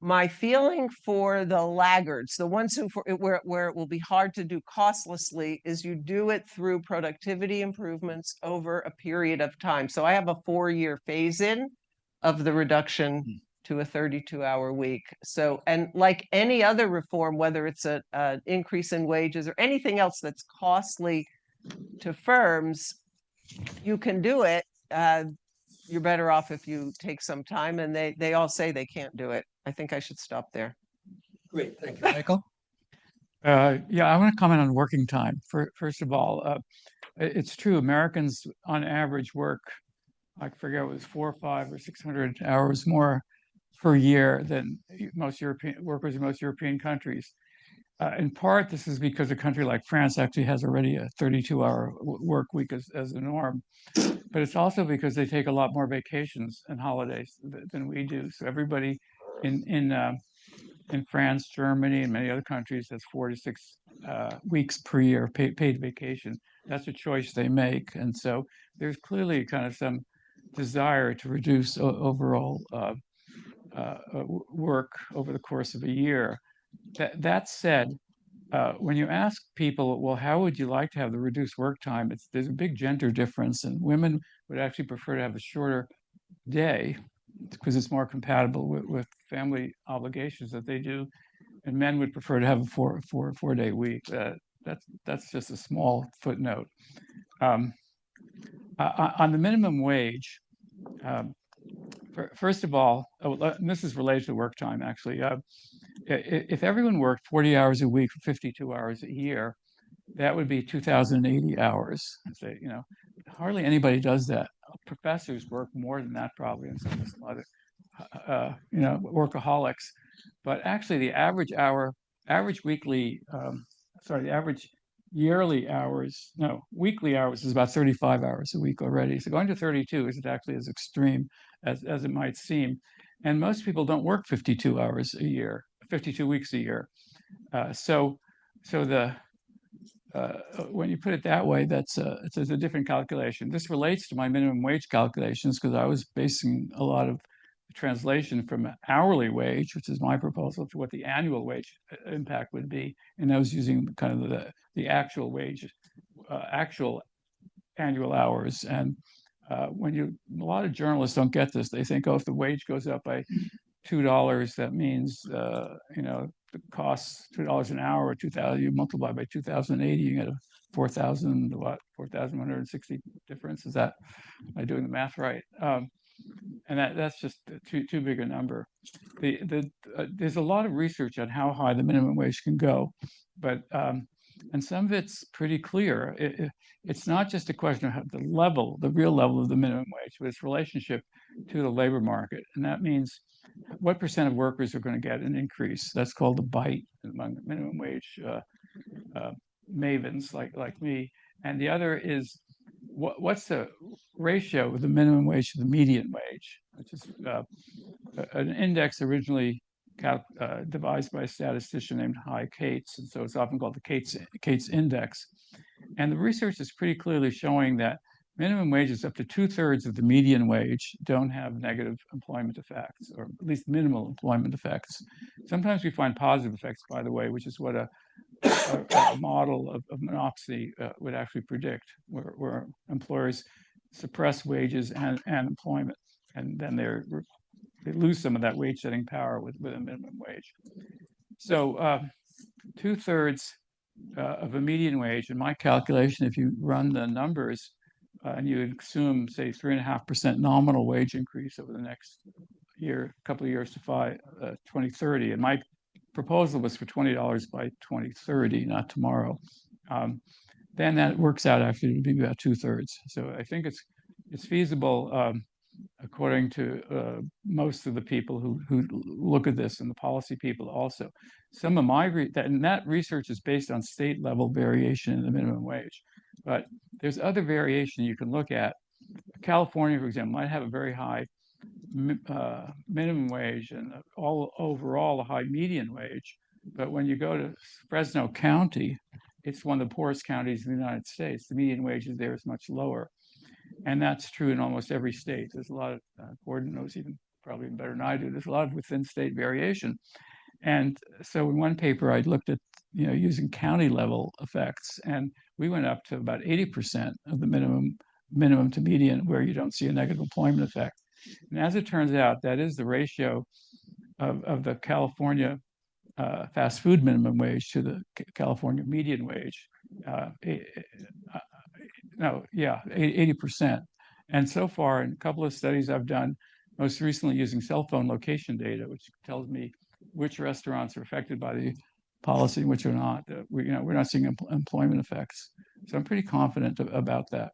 My feeling for the laggards, the ones where it will be hard to do costlessly, is you do it through productivity improvements over a period of time. So I have a 4-year phase-in of the reduction to a 32-hour week. So, and like any other reform, whether it's an increase in wages or anything else that's costly to firms, you can do it. You're better off if you take some time, and they all say they can't do it. I think I should stop there. Great, thank you, Michael. Yeah, I want to comment on working time. First of all, it's true, Americans on average work, I forget, it was 400 or 500 or 600 hours more per year than most European workers in most European countries. In part, this is because a country like France actually has already a 32-hour work week as a norm. But it's also because they take a lot more vacations and holidays than we do. So everybody in France, Germany, and many other countries has 4 to 6 weeks per year paid vacation. That's a choice they make. And so there's clearly kind of some desire to reduce overall work over the course of a year. That said, when you ask people, well, how would you like to have the reduced work time? There's a big gender difference, and women would actually prefer to have a shorter day because it's more compatible with family obligations that they do, and men would prefer to have a four-day week. That's just a small footnote. On the minimum wage, first of all, and this is related to work time actually. If everyone worked 40 hours a week for 52 hours a year, that would be 2,080 hours. Hardly anybody does that. Professors work more than that probably, and some other, workaholics. But actually, the average weekly hours is about 35 hours a week already. So going to 32 isn't actually as extreme as it might seem. And most people don't work 52 hours a year, 52 weeks a year. When you put it that way, it's a different calculation. This relates to my minimum wage calculations because I was basing a lot of the translation from hourly wage, which is my proposal, to what the annual wage impact would be. And I was using kind of the actual wage, actual annual hours. And a lot of journalists don't get this. They think, oh, if the wage goes up by $2, that means, the cost $2 an hour, or 2,000, you multiply by 2,080, you get a 4,160 difference. Is that, am I doing the math right? And that's just too big a number. There's a lot of research on how high the minimum wage can go, but and some of it's pretty clear. It's not just a question of the real level of the minimum wage, but its relationship to the labor market. And that means what percent of workers are going to get an increase. That's called the bite among minimum wage mavens like me. And the other is what's the ratio of the minimum wage to the median wage, which is an index originally devised by a statistician named High Cates, and so it's often called the Cates index. And the research is pretty clearly showing that minimum wages up to 2/3 of the median wage don't have negative employment effects, or at least minimal employment effects. Sometimes we find positive effects, by the way, which is what a model of monopsony would actually predict, where employers suppress wages and employment, and then they lose some of that wage setting power with a minimum wage. So 2/3 of a median wage, in my calculation, if you run the numbers and you assume, say, 3.5% nominal wage increase over the next couple of years to 2030, and my proposal was for $20 by 2030, not tomorrow, then that works out actually to be about 2/3. So I think it's feasible, according to most of the people who look at this, and the policy people also. Some of that research is based on state level variation in the minimum wage, but there's other variation you can look at. California, for example, might have a very high minimum wage and overall a high median wage, but when you go to Fresno County, it's one of the poorest counties in the United States. The median wage there is much lower. And that's true in almost every state. There's a lot of, Gordon knows probably better than I do, there's a lot of within state variation. And so in one paper, I looked at, using county level effects, and we went up to about 80% of the minimum to median, where you don't see a negative employment effect. And as it turns out, that is the ratio of the California fast food minimum wage to the California median wage. 80%. And so far, in a couple of studies I've done, most recently using cell phone location data, which tells me which restaurants are affected by the policy and which are not, we're not seeing employment effects. So I'm pretty confident about that.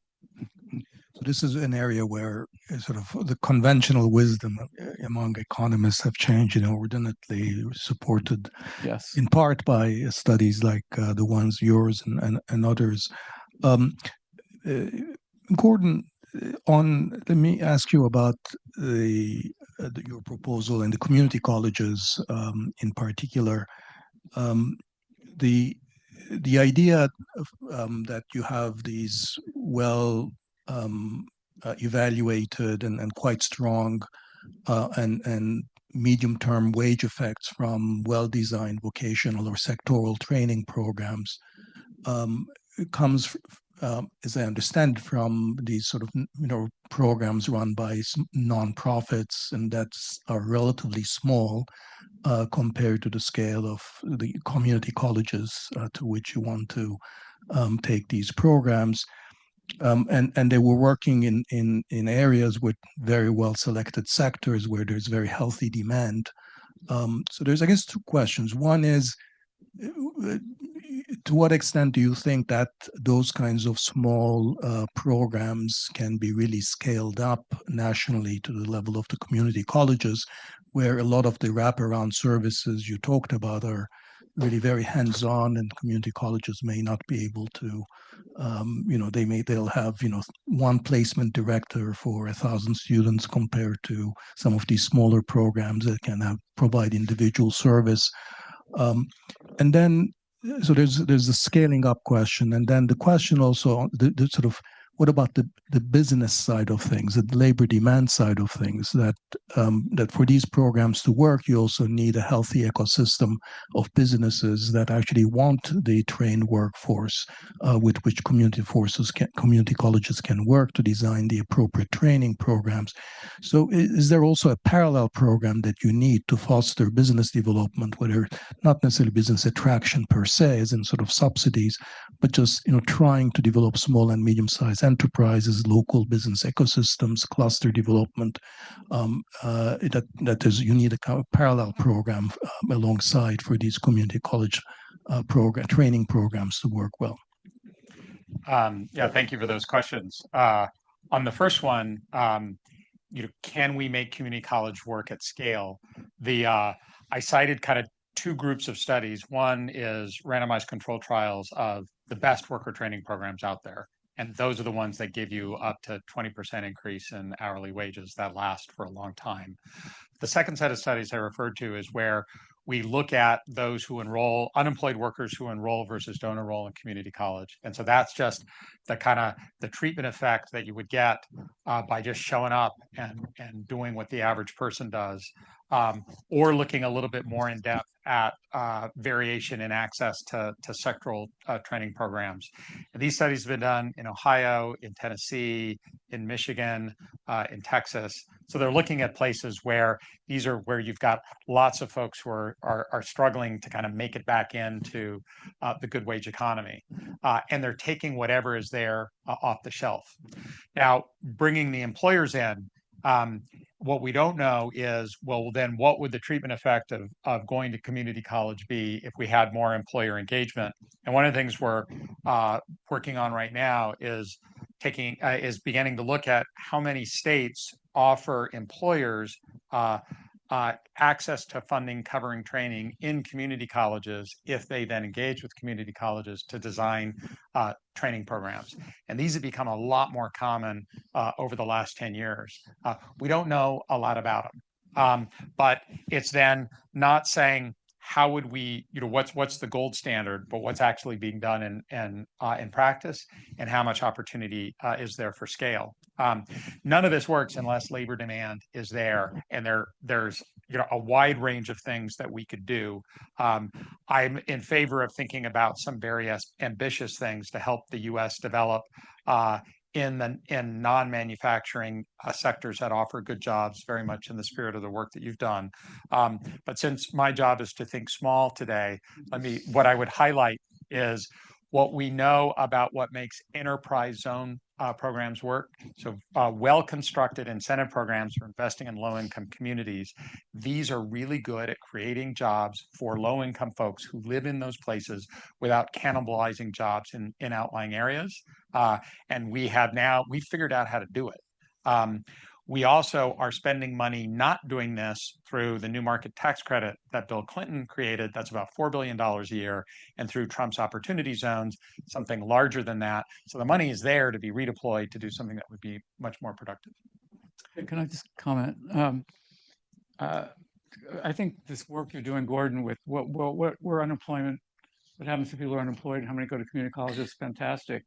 So this is an area where sort of the conventional wisdom among economists have changed inordinately, supported yes, in part by studies like the ones yours and others. Gordon, let me ask you about your proposal and the community colleges in particular. The idea that you have these well evaluated and quite strong and medium-term wage effects from well-designed vocational or sectoral training programs comes, as I understand, from these sort of programs run by nonprofits, and that's are relatively small compared to the scale of the community colleges to which you want to take these programs. And they were working in areas with very well selected sectors where there's very healthy demand. So there's, I guess, two questions. One is, to what extent do you think that those kinds of small programs can be really scaled up nationally to the level of the community colleges, where a lot of the wraparound services you talked about are really very hands-on, and community colleges may not be able to, they'll have, one placement director for 1,000 students compared to some of these smaller programs that can provide individual service. And then, so there's a scaling up question, and then the question also, the sort of what about the business side of things, the labor demand side of things? That for these programs to work, you also need a healthy ecosystem of businesses that actually want the trained workforce with which community colleges can work to design the appropriate training programs. So is there also a parallel program that you need to foster business development, whether not necessarily business attraction per se, as in sort of subsidies, but just trying to develop small and medium-sized enterprises, local business ecosystems, cluster development? That is, you need a parallel program alongside for these community college training programs to work well. Yeah, thank you for those questions. On the first one, can we make community college work at scale? I cited kind of two groups of studies. One is randomized control trials of the best worker training programs out there. And those are the ones that give you up to 20% increase in hourly wages that last for a long time. The second set of studies I referred to is where we look at those who enroll, unemployed workers who enroll versus don't enroll in community college. And so that's just the kind of the treatment effect that you would get by just showing up and doing what the average person does, or looking a little bit more in depth at variation in access to sectoral training programs. And these studies have been done in Ohio, in Tennessee, in Michigan, in Texas. So they're looking at places where these are where you've got lots of folks who are struggling to kind of make it back into the good wage economy. And they're taking whatever is there off the shelf. Now, bringing the employers in, what we don't know is, well, then what would the treatment effect of going to community college be if we had more employer engagement? And one of the things we're working on right now is beginning to look at how many states offer employers access to funding covering training in community colleges if they then engage with community colleges to design training programs. And these have become a lot more common over the last 10 years. We don't know a lot about them, but it's then not saying how would we, what's the gold standard, but what's actually being done in practice, and how much opportunity is there for scale. None of this works unless labor demand is there, and there's a wide range of things that we could do. I'm in favor of thinking about some very ambitious things to help the U.S. develop in non-manufacturing sectors that offer good jobs, very much in the spirit of the work that you've done. But since my job is to think small today, what I would highlight is what we know about what makes enterprise zone programs work. So well-constructed incentive programs for investing in low-income communities. These are really good at creating jobs for low-income folks who live in those places without cannibalizing jobs in outlying areas. And we figured out how to do it. We also are spending money not doing this through the new market tax credit that Bill Clinton created. That's about $4 billion a year. And through Trump's opportunity zones, something larger than that. So the money is there to be redeployed to do something that would be much more productive. Can I just comment? I think this work you're doing, Gordon, with where unemployment, what happens to people who are unemployed, how many go to community colleges, is fantastic.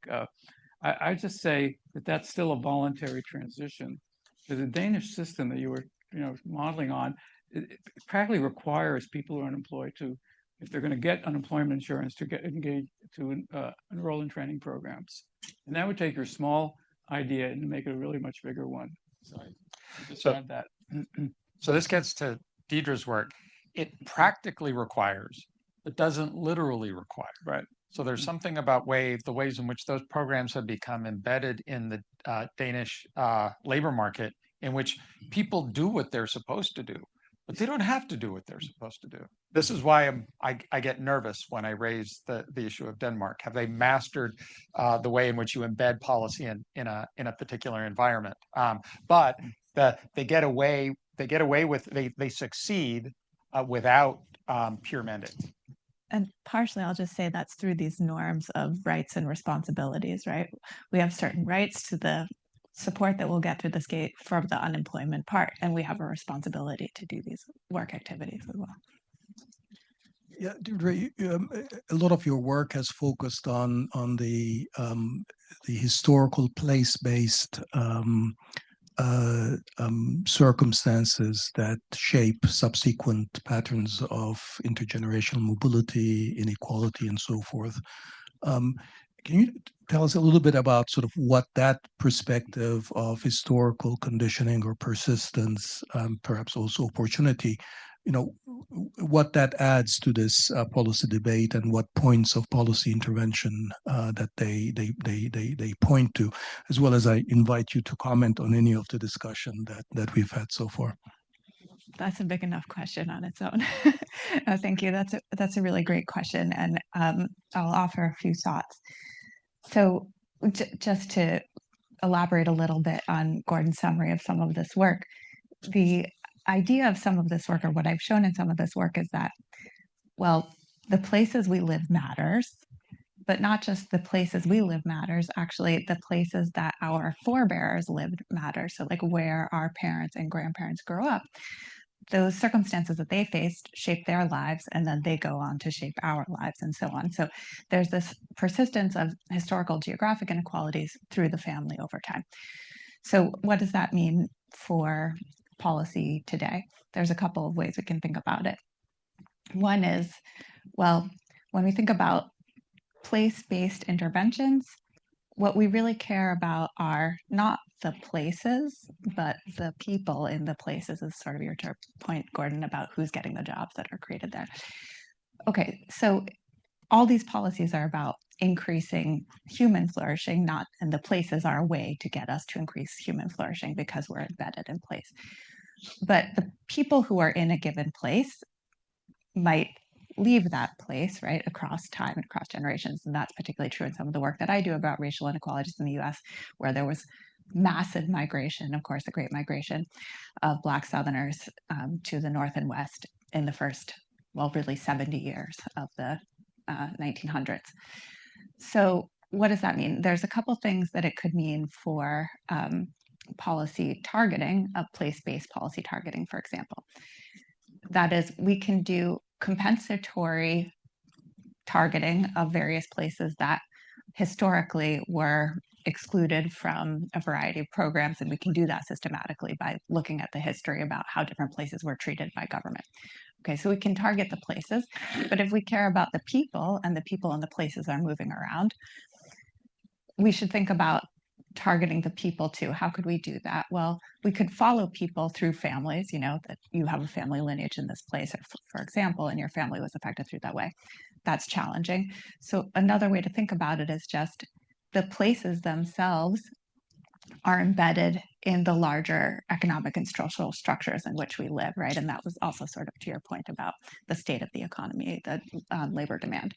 I just say that that's still a voluntary transition. The Danish system that you were modeling on, it practically requires people who are unemployed to, if they're going to get unemployment insurance, to get engaged, to enroll in training programs. And that would take your small idea and make it a really much bigger one. So I just add that. So this gets to Deirdre's work. It practically requires, but doesn't literally require. Right. So there's something about the ways in which those programs have become embedded in the Danish labor market, in which people do what they're supposed to do, but they don't have to do what they're supposed to do. This is why I get nervous when I raise the issue of Denmark. Have they mastered the way in which you embed policy in a particular environment? But they get away with, they succeed without pure mandates. And partially, I'll just say that's through these norms of rights and responsibilities, right? We have certain rights to the support that we'll get through this gate from the unemployment part, and we have a responsibility to do these work activities as well. Yeah, Deirdre, a lot of your work has focused on the the historical place-based circumstances that shape subsequent patterns of intergenerational mobility, inequality, and so forth. Can you tell us a little bit about sort of what that perspective of historical conditioning or persistence, perhaps also opportunity, what that adds to this policy debate, and what points of policy intervention that they point to, as well as I invite you to comment on any of the discussion that we've had so far. That's a big enough question on its own. Oh, thank you. That's a really great question, and I'll offer a few thoughts. So, just to elaborate a little bit on Gordon's summary of some of this work, the idea of some of this work, or what I've shown in some of this work, is that, well, the places we live matters, but not just the places we live matters, actually the places that our forebears lived matter. So like where our parents and grandparents grew up, those circumstances that they faced shape their lives, and then they go on to shape our lives, and so on. So there's this persistence of historical geographic inequalities through the family over time. So what does that mean for policy today? There's a couple of ways we can think about it. One is, well, when we think about place-based interventions, what we really care about are not the places, but the people in the places, is sort of your point, Gordon, about who's getting the jobs that are created there. Okay, so all these policies are about increasing human flourishing, and the places are a way to get us to increase human flourishing because we're embedded in place. But the people who are in a given place might leave that place, right, across time and across generations. And that's particularly true in some of the work that I do about racial inequalities in the US, where there was massive migration, of course, the Great Migration of Black Southerners to the North and West in the first, well, really 70 years of the 1900s. So what does that mean? There's a couple things that it could mean for policy targeting, of place-based policy targeting, for example. That is, we can do compensatory targeting of various places that historically were excluded from a variety of programs, and we can do that systematically by looking at the history about how different places were treated by government. Okay, so we can target the places, but if we care about the people, and the people and the places are moving around, we should think about targeting the people too. How could we do that? Well, we could follow people through families, that you have a family lineage in this place, for example, and your family was affected through that way. That's challenging. So another way to think about it is just the places themselves are embedded in the larger economic and social structures in which we live, right? And that was also sort of to your point about the state of the economy, the labor demand.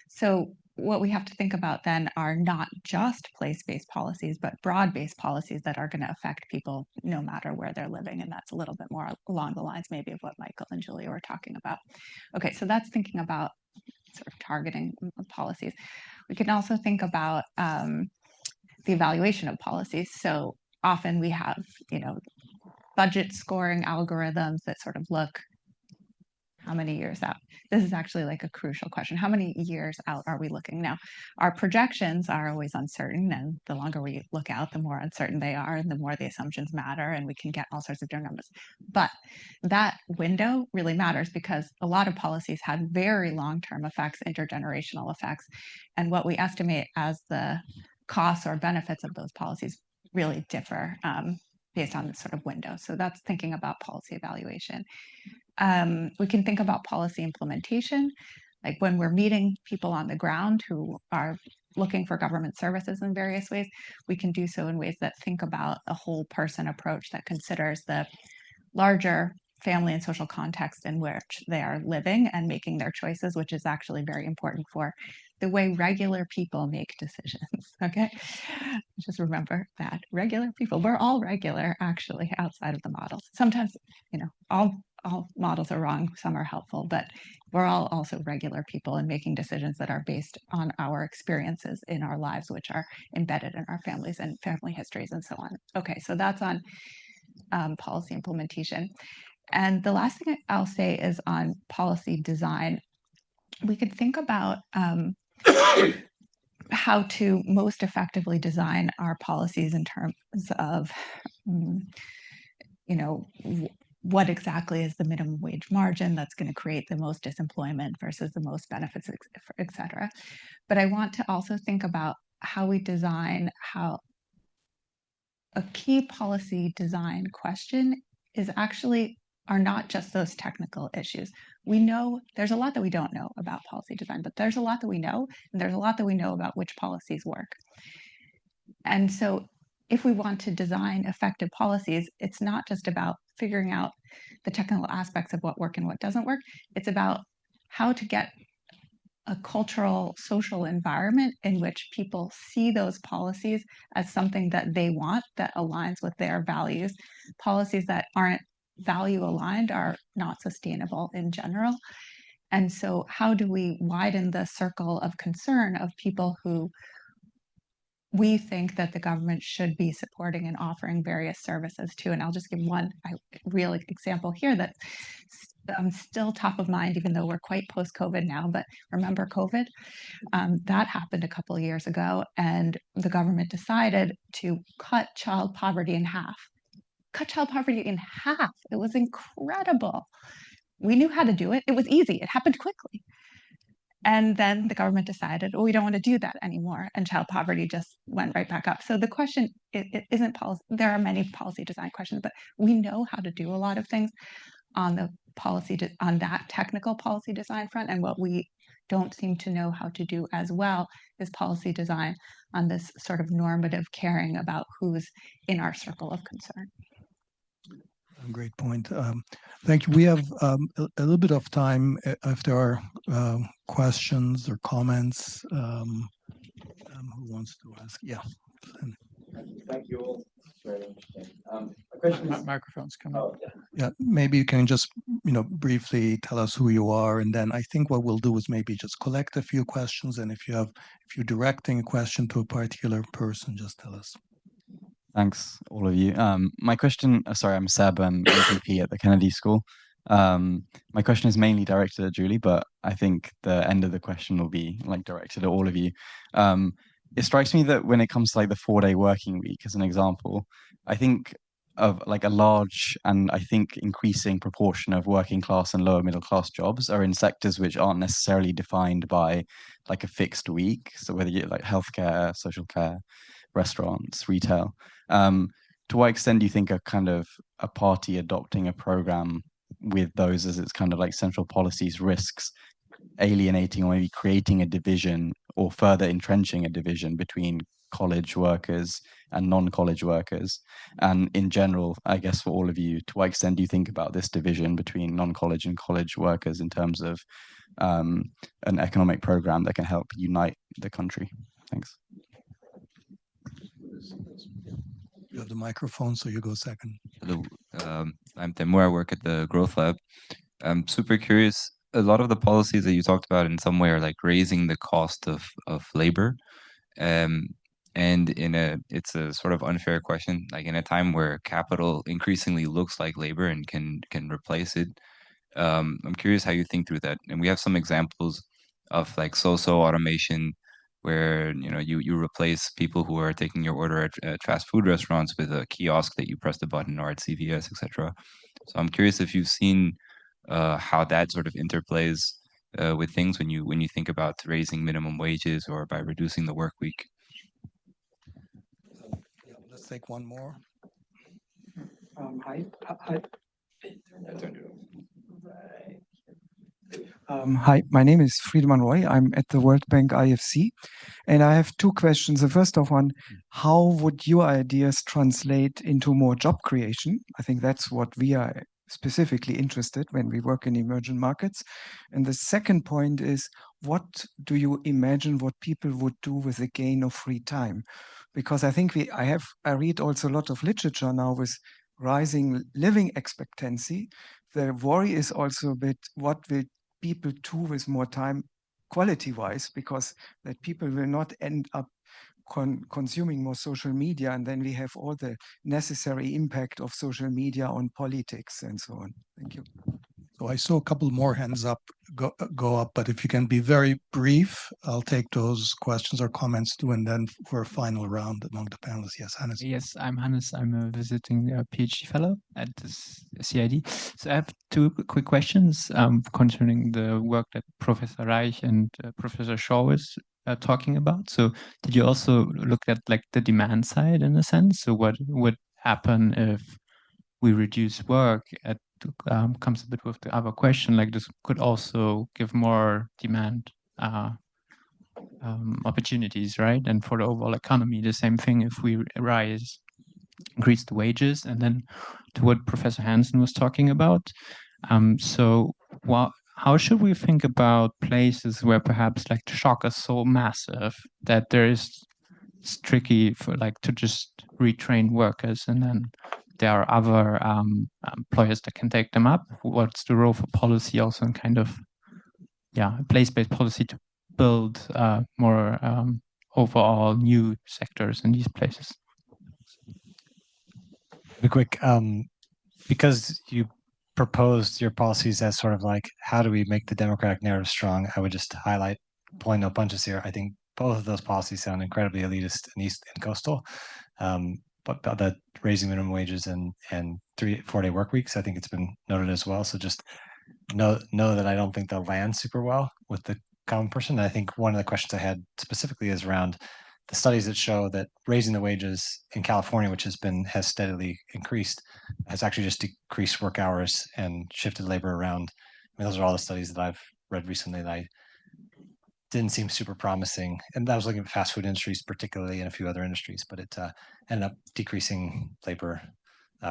So what we have to think about then are not just place-based policies, but broad-based policies that are going to affect people no matter where they're living. And that's a little bit more along the lines maybe of what Michael and Julia were talking about. Okay, so that's thinking about sort of targeting policies. We can also think about the evaluation of policies. So often we have, budget scoring algorithms that sort of look how many years out. This is actually like a crucial question. How many years out are we looking now? Our projections are always uncertain, and the longer we look out, the more uncertain they are, and the more the assumptions matter, and we can get all sorts of different numbers. But that window really matters because a lot of policies had very long-term effects, intergenerational effects, and what we estimate as the costs or benefits of those policies really differ based on this sort of window. So that's thinking about policy evaluation. We can think about policy implementation, like when we're meeting people on the ground who are looking for government services in various ways, we can do so in ways that think about a whole person approach that considers the larger family and social context in which they are living and making their choices, which is actually very important for the way regular people make decisions, okay? Just remember that, regular people, we're all regular actually outside of the models. Sometimes, all models are wrong, some are helpful, but we're all also regular people and making decisions that are based on our experiences in our lives, which are embedded in our families and family histories and so on. Okay, so that's on policy implementation. And the last thing I'll say is on policy design. We could think about how to most effectively design our policies in terms of, what exactly is the minimum wage margin that's going to create the most disemployment versus the most benefits, et cetera. But I want to also think about how we design, how a key policy design question is actually are not just those technical issues. We know there's a lot that we don't know about policy design, but there's a lot that we know, and there's a lot that we know about which policies work. And so if we want to design effective policies, it's not just about figuring out the technical aspects of what work and what doesn't work. It's about how to get a cultural, social environment in which people see those policies as something that they want, that aligns with their values. Policies that aren't value aligned are not sustainable in general. And so how do we widen the circle of concern of people who we think that the government should be supporting and offering various services to? And I'll just give one real example here that still top of mind, even though we're quite post-COVID now, but remember COVID? That happened a couple of years ago, and the government decided to cut child poverty in half. Cut child poverty in half. It was incredible. We knew how to do it. It was easy. It happened quickly. And then the government decided, we don't want to do that anymore. And child poverty just went right back up. So the question, it isn't policy. There are many policy design questions, but we know how to do a lot of things on the policy, on that technical policy design front. And what we don't seem to know how to do as well is policy design on this sort of normative caring about who's in our circle of concern. Great point. Thank you. We have a little bit of time if there are questions or comments. Who wants to ask? Yeah. Thank you all. Very interesting. My question is, microphone's coming. oh, Yeah, maybe you can just briefly tell us who you are, and then I think what we'll do is maybe just collect a few questions, and if you're directing a question to a particular person, just tell us. Thanks, all of you. My question, sorry, I'm Seb, I'm APP at the Kennedy School. My question is mainly directed at Julie, but I think the end of the question will be directed at all of you. It strikes me that when it comes to the 4-day working week, as an example, I think of a large and I think increasing proportion of working class and lower middle class jobs are in sectors which aren't necessarily defined by a fixed week. So whether you healthcare, social care, restaurants, retail. To what extent do you think a party adopting a program with those as its central policies risks alienating or maybe creating a division or further entrenching a division between college workers and non-college workers? And in general, I guess for all of you, to what extent do you think about this division between non-college and college workers in terms of an economic program that can help unite the country? Thanks. You have the microphone, so you go second. Hello, I'm Timur. I work at the Growth Lab. I'm super curious. A lot of the policies that you talked about in some way are raising the cost of labor. And it's a sort of unfair question. In a time where capital increasingly looks like labor and can replace it, I'm curious how you think through that. And we have some examples of so-so automation, where you replace people who are taking your order at fast food restaurants with a kiosk that you press the button, or at CVS, etc. So I'm curious if you've seen how that sort of interplays with things when you think about raising minimum wages or by reducing the work week. Yeah, let's take one more. Hi. My name is Friedemann Roy. I'm at the World Bank IFC, and I have two questions. The first of one, how would your ideas translate into more job creation? I think that's what we are specifically interested when we work in emerging markets. And the second point is, what do you imagine what people would do with the gain of free time? Because I think I read also a lot of literature now with rising living expectancy. The worry is also a bit, what will people do with more time quality-wise, because that people will not end up consuming more social media, and then we have all the necessary impact of social media on politics and so on. Thank you. So I saw a couple more hands up go up, but if you can be very brief, I'll take those questions or comments too, and then for a final round among the panelists. Yes, Hannes. Yes, I'm Hannes. I'm a visiting PhD fellow at the CID. So I have two quick questions concerning the work that Professor Reich and Professor Schor was talking about. So did you also look at like the demand side in a sense? So what would happen if we reduce work? Comes a bit with the other question, like this could also give more demand opportunities, right? And for the overall economy, the same thing if we increase the wages. And then to what Professor Hanson was talking about. So how should we think about places where perhaps like the shock is so massive that it's tricky for like to just retrain workers, and then there are other employers that can take them up? What's the role for policy also in kind of place-based policy to build more overall new sectors in these places? Real quick, because you proposed your policies as sort of like, how do we make the democratic narrative strong? I would just highlight, pulling no punches here. I think both of those policies sound incredibly elitist and East and coastal. But the raising minimum wages and 4-day work weeks, I think it's been noted as well. So just know that I don't think they'll land super well with the common person. And I think one of the questions I had specifically is around the studies that show that raising the wages in California, which has steadily increased, has actually just decreased work hours and shifted labor around. I mean, those are all the studies that I've read recently that I didn't seem super promising. And I was looking at fast food industries, particularly, and a few other industries, but it ended up decreasing labor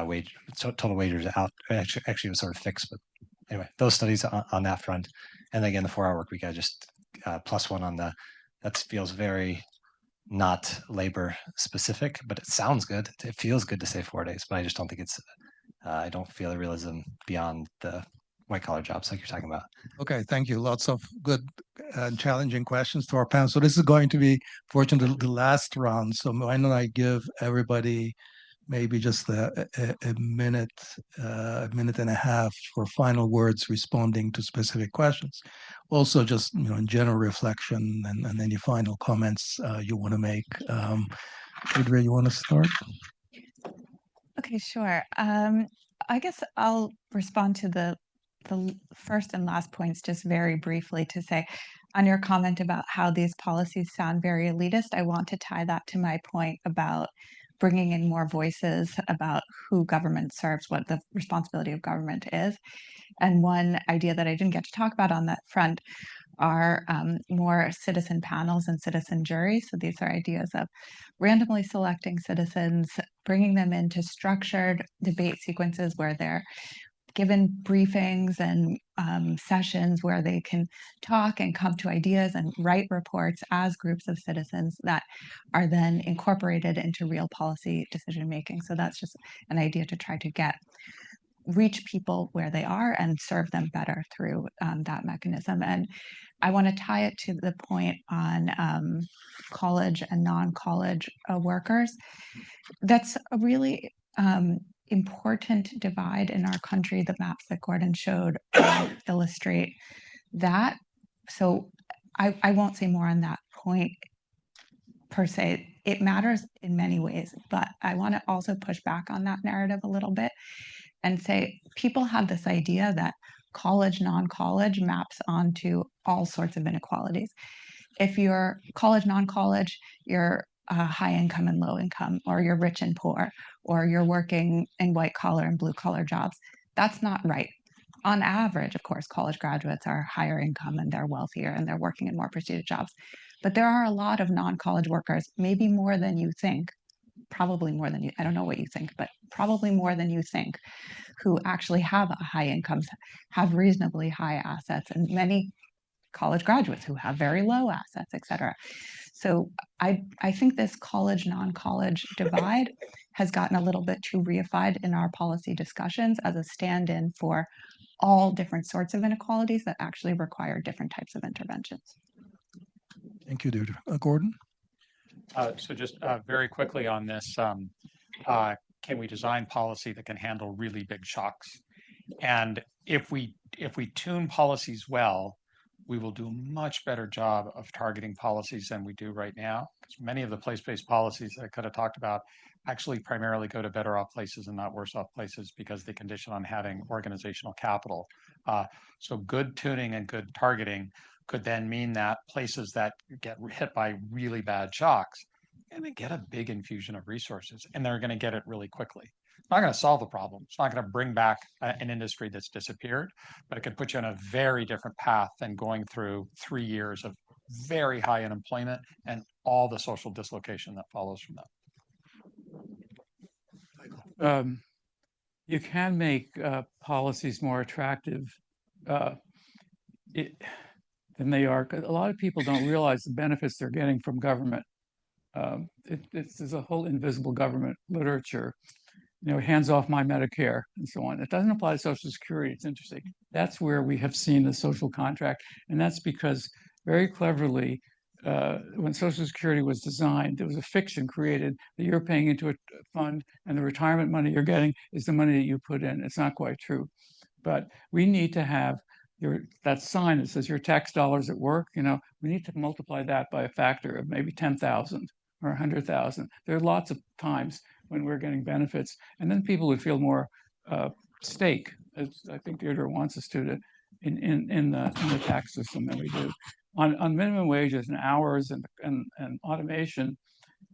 wage, total wages out. Actually, it was sort of fixed, but anyway, those studies on that front. And again, the 4-hour work week, I just +1 on that feels very not labor specific, but it sounds good. It feels good to say 4 days, but I just don't think I don't feel the realism beyond the white collar jobs like you're talking about. Okay, thank you. Lots of good and challenging questions to our panel. So this is going to be, fortunately, the last round. So why don't I give everybody maybe just a minute and a half for final words responding to specific questions. Also, just in general reflection and any final comments you want to make. Deirdre, you want to start? Okay, sure. I guess I'll respond to the first and last points just very briefly to say, on your comment about how these policies sound very elitist, I want to tie that to my point about bringing in more voices about who government serves, what the responsibility of government is. And one idea that I didn't get to talk about on that front are more citizen panels and citizen juries. So these are ideas of randomly selecting citizens, bringing them into structured debate sequences where they're given briefings and sessions where they can talk and come to ideas and write reports as groups of citizens that are then incorporated into real policy decision making. So that's just an idea to try to reach people where they are and serve them better through that mechanism. And I want to tie it to the point on college and non-college workers. That's a really important divide in our country. The maps that Gordon showed illustrate that. So I won't say more on that point per se. It matters in many ways, but I want to also push back on that narrative a little bit and say people have this idea that college, non-college maps onto all sorts of inequalities. If you're college, non-college, you're high income and low income, or you're rich and poor, or you're working in white collar and blue collar jobs. That's not right. On average, of course, college graduates are higher income and they're wealthier and they're working in more prestigious jobs. But there are a lot of non-college workers, maybe more than you think, probably more than you, I don't know what you think, but probably more than you think, who actually have high incomes, have reasonably high assets, and many college graduates who have very low assets, et cetera. So I think this college, non-college divide has gotten a little bit too reified in our policy discussions as a stand-in for all different sorts of inequalities that actually require different types of interventions. Thank you, Deirdre. Gordon? So just very quickly on this, can we design policy that can handle really big shocks? And if we tune policies well, we will do a much better job of targeting policies than we do right now. Because many of the place-based policies that I could have talked about actually primarily go to better off places and not worse off places because they condition on having organizational capital. So good tuning and good targeting could then mean that places that get hit by really bad shocks and they get a big infusion of resources, and they're going to get it really quickly. It's not going to solve the problem. It's not going to bring back an industry that's disappeared, but it could put you on a very different path than going through 3 years of very high unemployment and all the social dislocation that follows from that. You can make policies more attractive than they are. 'Cause a lot of people don't realize the benefits they're getting from government. There's a whole invisible government literature, hands off my Medicare and so on. It doesn't apply to Social Security. It's interesting. That's where we have seen the social contract. And that's because very cleverly, when Social Security was designed, there was a fiction created that you're paying into a fund and the retirement money you're getting is the money that you put in. It's not quite true. But we need to have that sign that says your tax dollars at work, we need to multiply that by a factor of maybe 10,000 or 100,000. There are lots of times when we're getting benefits, and then people would feel more stake, as I think Deirdre wants us to in the tax system than we do. On minimum wages and hours and automation,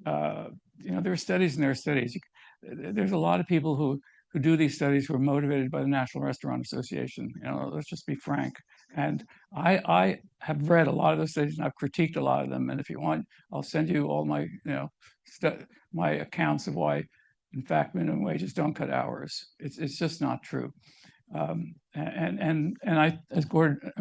there are studies and there are studies. There's a lot of people who do these studies who are motivated by the National Restaurant Association. Let's just be frank. And I have read a lot of those studies and I've critiqued a lot of them. And if you want, I'll send you all my, my accounts of why, in fact, minimum wages don't cut hours. It's just not true. And as Gordon,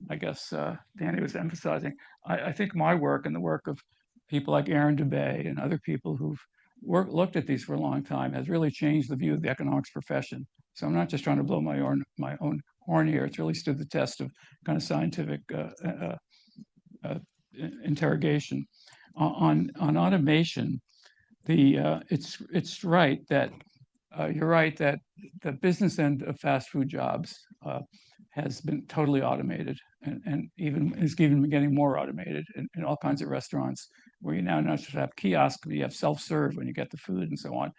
I guess Dani was emphasizing, I think my work and the work of people like Aaron Dubay and other people who've looked at these for a long time has really changed the view of the economics profession. So I'm not just trying to blow my own horn here. It's really stood the test of kind of scientific interrogation. On automation, it's right that you're right that the business end of fast food jobs has been totally automated and is even getting more automated in all kinds of restaurants where you now not just have kiosks, but you have self-serve when you get the food and so on.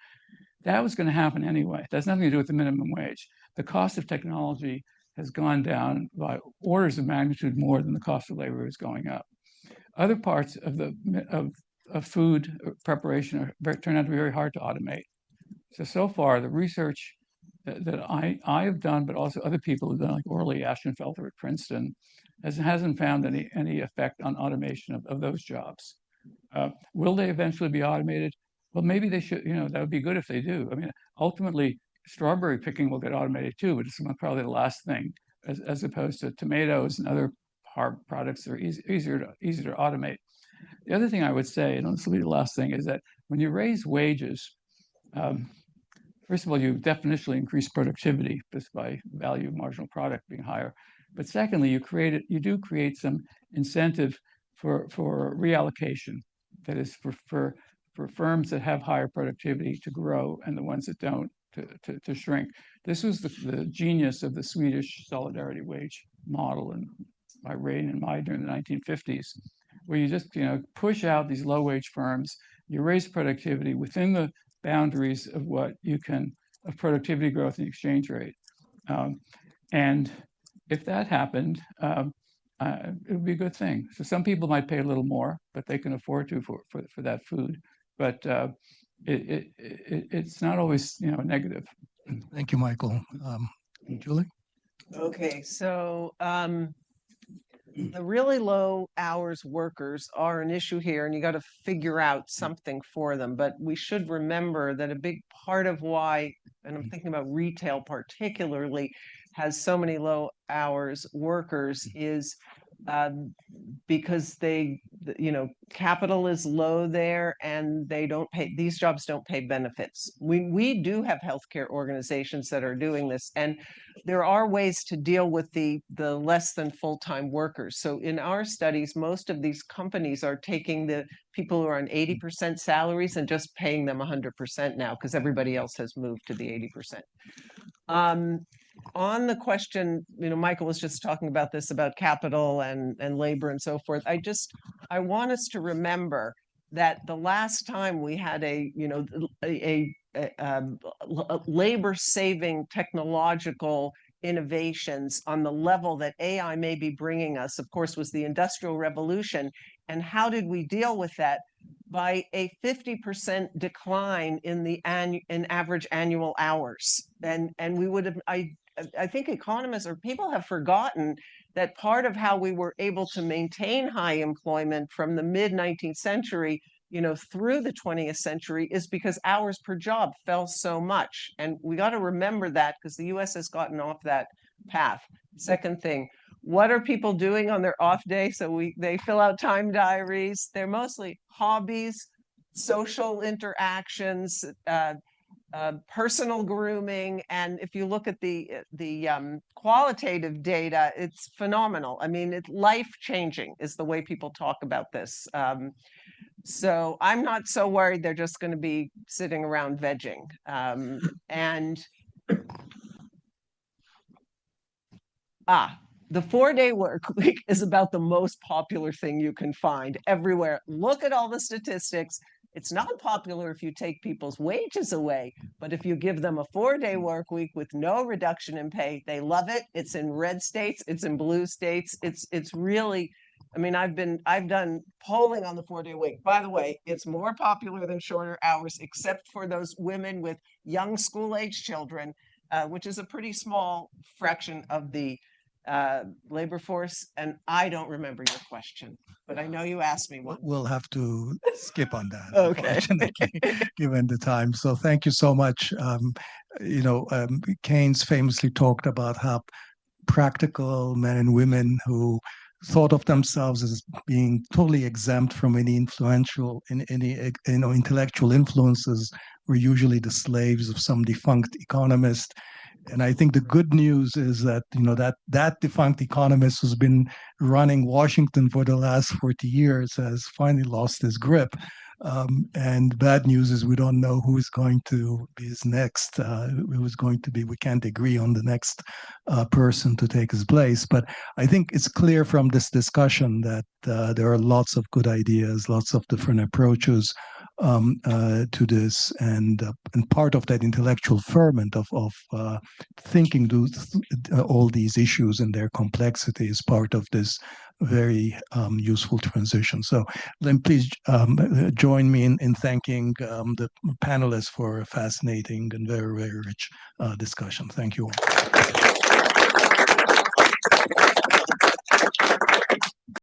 That was going to happen anyway. It has nothing to do with the minimum wage. The cost of technology has gone down by orders of magnitude more than the cost of labor is going up. Other parts of food preparation turn out to be very hard to automate. So far, the research that I have done, but also other people have done, like Orly Ashenfelter at Princeton, hasn't found any effect on automation of those jobs. Will they eventually be automated? Well, maybe they should, that would be good if they do. I mean, ultimately, strawberry picking will get automated too, but it's probably the last thing, as opposed to tomatoes and other hard products that are easier to automate. The other thing I would say, and this will be the last thing, is that when you raise wages, first of all, you definitionally increase productivity just by value of marginal product being higher. But secondly, you do create some incentive for reallocation. That is for firms that have higher productivity to grow and the ones that don't to shrink. This was the genius of the Swedish solidarity wage model and by Reich and Meidner in the 1950s, where you just push out these low wage firms, you raise productivity within the boundaries of what you can of productivity growth and exchange rate. And if that happened, it would be a good thing. So some people might pay a little more, but they can afford to for that food. But it's not always negative. Thank you, Michael. Julie? Okay, so the really low hours workers are an issue here, and you got to figure out something for them. But we should remember that a big part of why, and I'm thinking about retail particularly, has so many low hours workers is because capital is low there and they don't pay, these jobs don't pay benefits. We do have healthcare organizations that are doing this, and there are ways to deal with the less than full-time workers. So in our studies, most of these companies are taking the people who are on 80% salaries and just paying them 100% now because everybody else has moved to the 80%. on the question, Michael was just talking about this, about capital and labor and so forth. I want us to remember that the last time we had a labor-saving technological innovations on the level that AI may be bringing us, of course, was the Industrial Revolution. And how did we deal with that? By a 50% decline in average annual hours. And we would have, I think economists or people have forgotten that part of how we were able to maintain high employment from the mid-19th century through the 20th century is because hours per job fell so much. And we got to remember that, because the US has gotten off that path. Second thing, what are people doing on their off day? So they fill out time diaries. They're mostly hobbies, social interactions, personal grooming. And if you look at the qualitative data, it's phenomenal. I mean, it's life-changing is the way people talk about this. So I'm not so worried they're just going to be sitting around vegging. The 4-day work week is about the most popular thing you can find everywhere. Look at all the statistics. It's not popular if you take people's wages away, but if you give them a 4-day work week with no reduction in pay, they love it. It's in red states, it's in blue states. It's really, I mean, I've done polling on the 4-day week. By the way, it's more popular than shorter hours, except for those women with young school-age children, which is a pretty small fraction of the labor force. And I don't remember your question, but I know you asked me one. We'll have to skip on that, okay, unfortunately, given the time. So thank you so much. Keynes famously talked about how practical men and women who thought of themselves as being totally exempt from any intellectual influences were usually the slaves of some defunct economist. And I think the good news is that that defunct economist who's been running Washington for the last 40 years has finally lost his grip. And bad news is we don't know who is going to be his next. We can't agree on the next person to take his place. But I think it's clear from this discussion that there are lots of good ideas, lots of different approaches to this, and part of that intellectual ferment of thinking all these issues and their complexity is part of this very useful transition. So then please join me in thanking the panelists for a fascinating and very, very rich discussion. Thank you all.